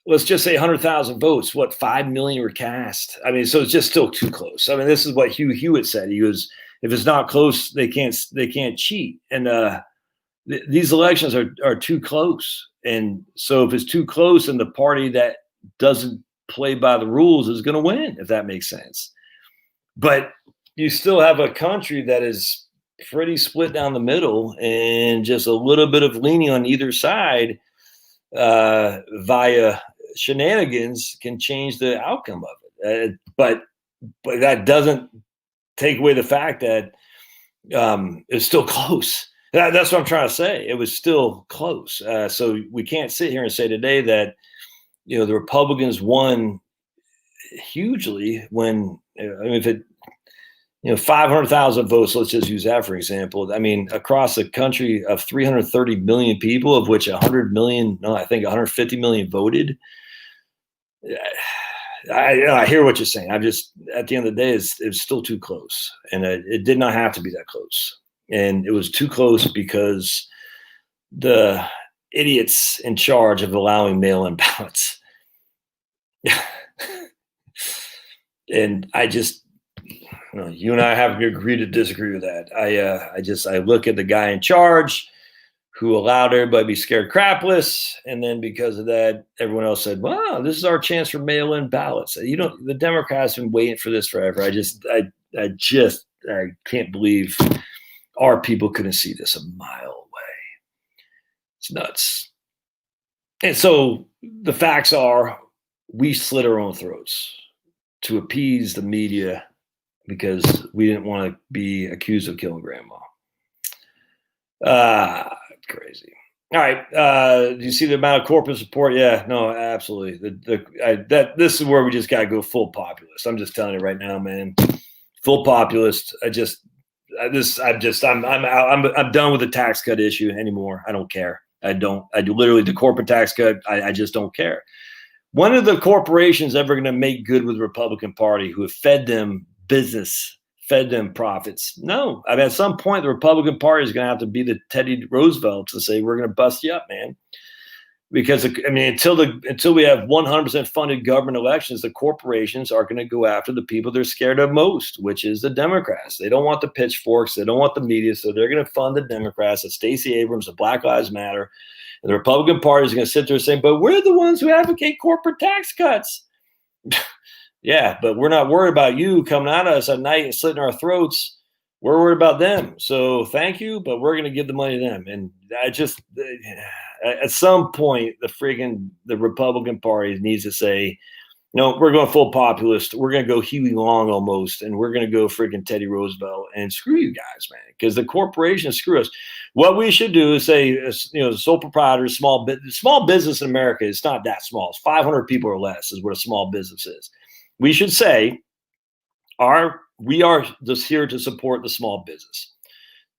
let's just say 100,000 votes. What, 5 million were cast? I mean, so it's just still too close. I mean, this is what Hugh Hewitt said. He goes, if it's not close, they can't cheat. And these elections are too close. And so if it's too close, and the party that doesn't play by the rules is going to win, if that makes sense. But you still have a country that is pretty split down the middle, and just a little bit of leaning on either side via shenanigans can change the outcome of it. But that doesn't take away the fact that it's still close. That's what I'm trying to say. It was still close. So we can't sit here and say today that the Republicans won hugely when, I mean, if it 500,000 votes, let's just use that for example. I mean, across a country of 330 million people, of which 150 million voted. I hear what you're saying. I'm just, at the end of the day, it's still too close, and it did not have to be that close, and it was too close because the idiots in charge of allowing mail-in ballots. And I just, you and I have to agree to disagree with that. I look at the guy in charge who allowed everybody to be scared crapless, and then because of that, everyone else said, "Wow, this is our chance for mail-in ballots." The Democrats have been waiting for this forever. I can't believe our people couldn't see this a mile away. It's nuts. And so the facts are, we slit our own throats to appease the media because we didn't want to be accused of killing grandma. Crazy. All right. Do you see the amount of corporate support? Yeah, no, absolutely. This is where we just got to go full populist. I'm just telling you right now, man. Full populist. I'm done with the tax cut issue anymore. I don't care. I do literally the corporate tax cut. I just don't care. When are the corporations ever going to make good with the Republican Party who have fed them business, fed them profits? No. I mean, at some point, the Republican Party is going to have to be the Teddy Roosevelt to say, we're going to bust you up, man. Because, I mean, until we have 100% funded government elections, the corporations are going to go after the people they're scared of most, which is the Democrats. They don't want the pitchforks. They don't want the media. So they're going to fund the Democrats, the Stacey Abrams, the Black Lives Matter. And the Republican Party is going to sit there saying, but we're the ones who advocate corporate tax cuts. Yeah, but we're not worried about you coming at us at night and slitting our throats. We're worried about them. So thank you, but we're going to give the money to them. And at some point, the Republican Party needs to say, no, we're going full populist. We're going to go Huey Long almost, and we're going to go freaking Teddy Roosevelt and screw you guys, man, because the corporations screw us. What we should do is say, sole proprietors, small business in America is not that small. It's 500 people or less is what a small business is. We should say, we are just here to support the small business.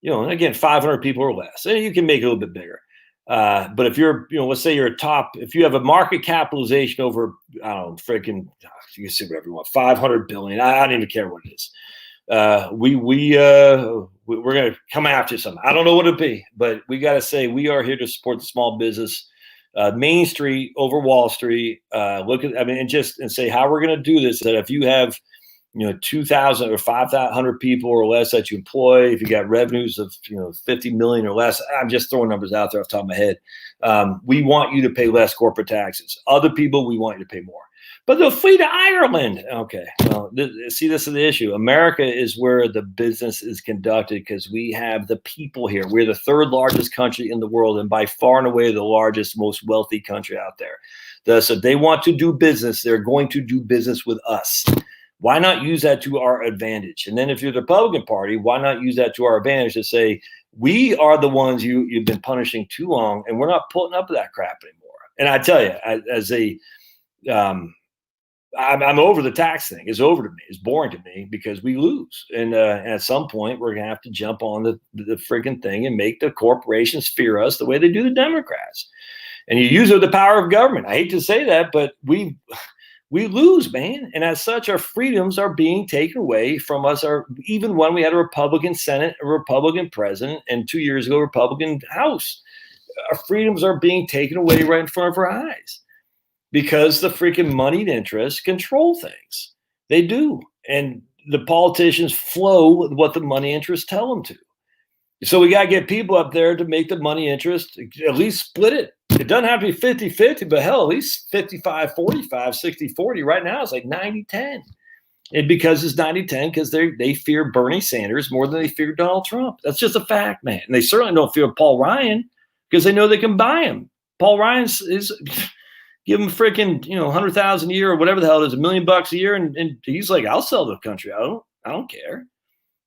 Again, 500 people or less, and you can make it a little bit bigger. But if you're, let's say you're if you have a market capitalization over, I don't know, you can say whatever you want, 500 billion. I don't even care what it is. We're going to come after something. I don't know what it'd be, but we got to say we are here to support the small business, Main Street over Wall Street. And say how we're going to do this. That if you have 2,000 or 500 people or less that you employ, if you got revenues of 50 million or less, I'm just throwing numbers out there off the top of my head. We want you to pay less corporate taxes. Other people, we want you to pay more. But they'll flee to Ireland. Okay, well, this is the issue. America is where the business is conducted because we have the people here. We're the third largest country in the world, and by far and away the largest, most wealthy country out there. So they want to do business. They're going to do business with us. Why not use that to our advantage? And then if you're the Republican Party, why not use that to our advantage to say, we are the ones you've been punishing too long, and we're not putting up with that crap anymore. And I tell you, I'm over the tax thing. It's over to me. It's boring to me because we lose. And at some point, we're going to have to jump on the friggin' thing and make the corporations fear us the way they do the Democrats. And you use the power of government. I hate to say that, but we lose, man. And as such, our freedoms are being taken away from us. Even when we had a Republican Senate, a Republican president, and 2 years ago, a Republican House, our freedoms are being taken away right in front of our eyes because the freaking moneyed interests control things. They do. And the politicians flow with what the money interests tell them to. So we got to get people up there to make the money interest, at least split it. It doesn't have to be 50-50, but hell, at least 55-45, 60-40. Right now, it's like 90-10. And because it's 90-10, because they fear Bernie Sanders more than they fear Donald Trump. That's just a fact, man. And they certainly don't fear Paul Ryan because they know they can buy him. Paul Ryan is give him freaking 100,000 a year or whatever the hell it is, $1 million a year, and he's like, I'll sell the country. I don't care.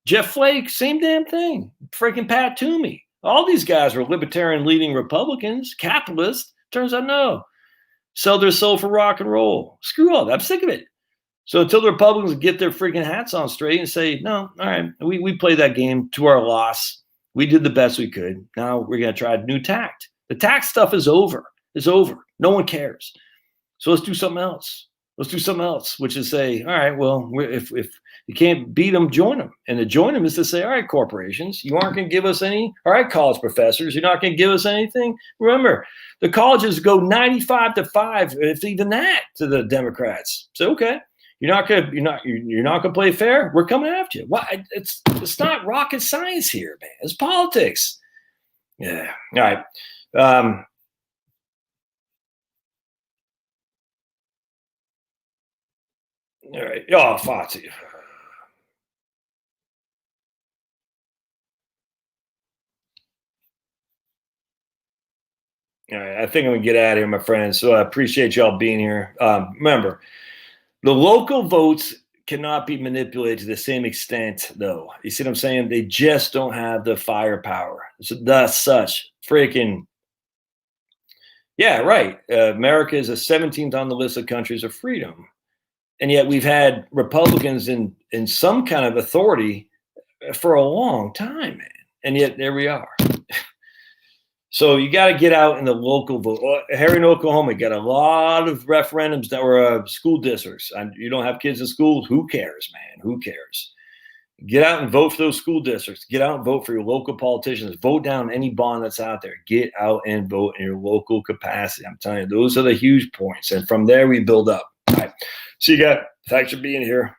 Jeff Flake, same damn thing. Freaking Pat Toomey. All these guys were libertarian leading Republicans, capitalists. Turns out, no. Sell their soul for rock and roll. Screw all that. I'm sick of it. So until the Republicans get their freaking hats on straight and say, no, all right, we played that game to our loss. We did the best we could. Now we're going to try a new tact. The tax stuff is over. It's over. No one cares. So let's do something else. Let's do something else, which is say, all right, well, if you can't beat them, join them. And to join them is to say, all right, corporations, you aren't going to give us any. All right, college professors, you're not going to give us anything. Remember, the colleges go 95-5, if even that, to the Democrats. So, okay, you're not going to play fair. We're coming after you. Why? It's not rocket science here, man. It's politics. Yeah. All right. All right. Oh, Fozzie. All right. I think I'm going to get out of here, my friends. So I appreciate y'all being here. Remember, the local votes cannot be manipulated to the same extent, though. You see what I'm saying? They just don't have the firepower. So thus such freaking Yeah, right. America is the 17th on the list of countries of freedom. And yet we've had Republicans in some kind of authority for a long time, man. And yet there we are. So you got to get out in the local vote. Here in Oklahoma, got a lot of referendums that were school districts. And you don't have kids in schools. Who cares, man? Who cares? Get out and vote for those school districts. Get out and vote for your local politicians. Vote down any bond that's out there. Get out and vote in your local capacity. I'm telling you, those are the huge points. And from there, we build up. All right. So you got, thanks for being here.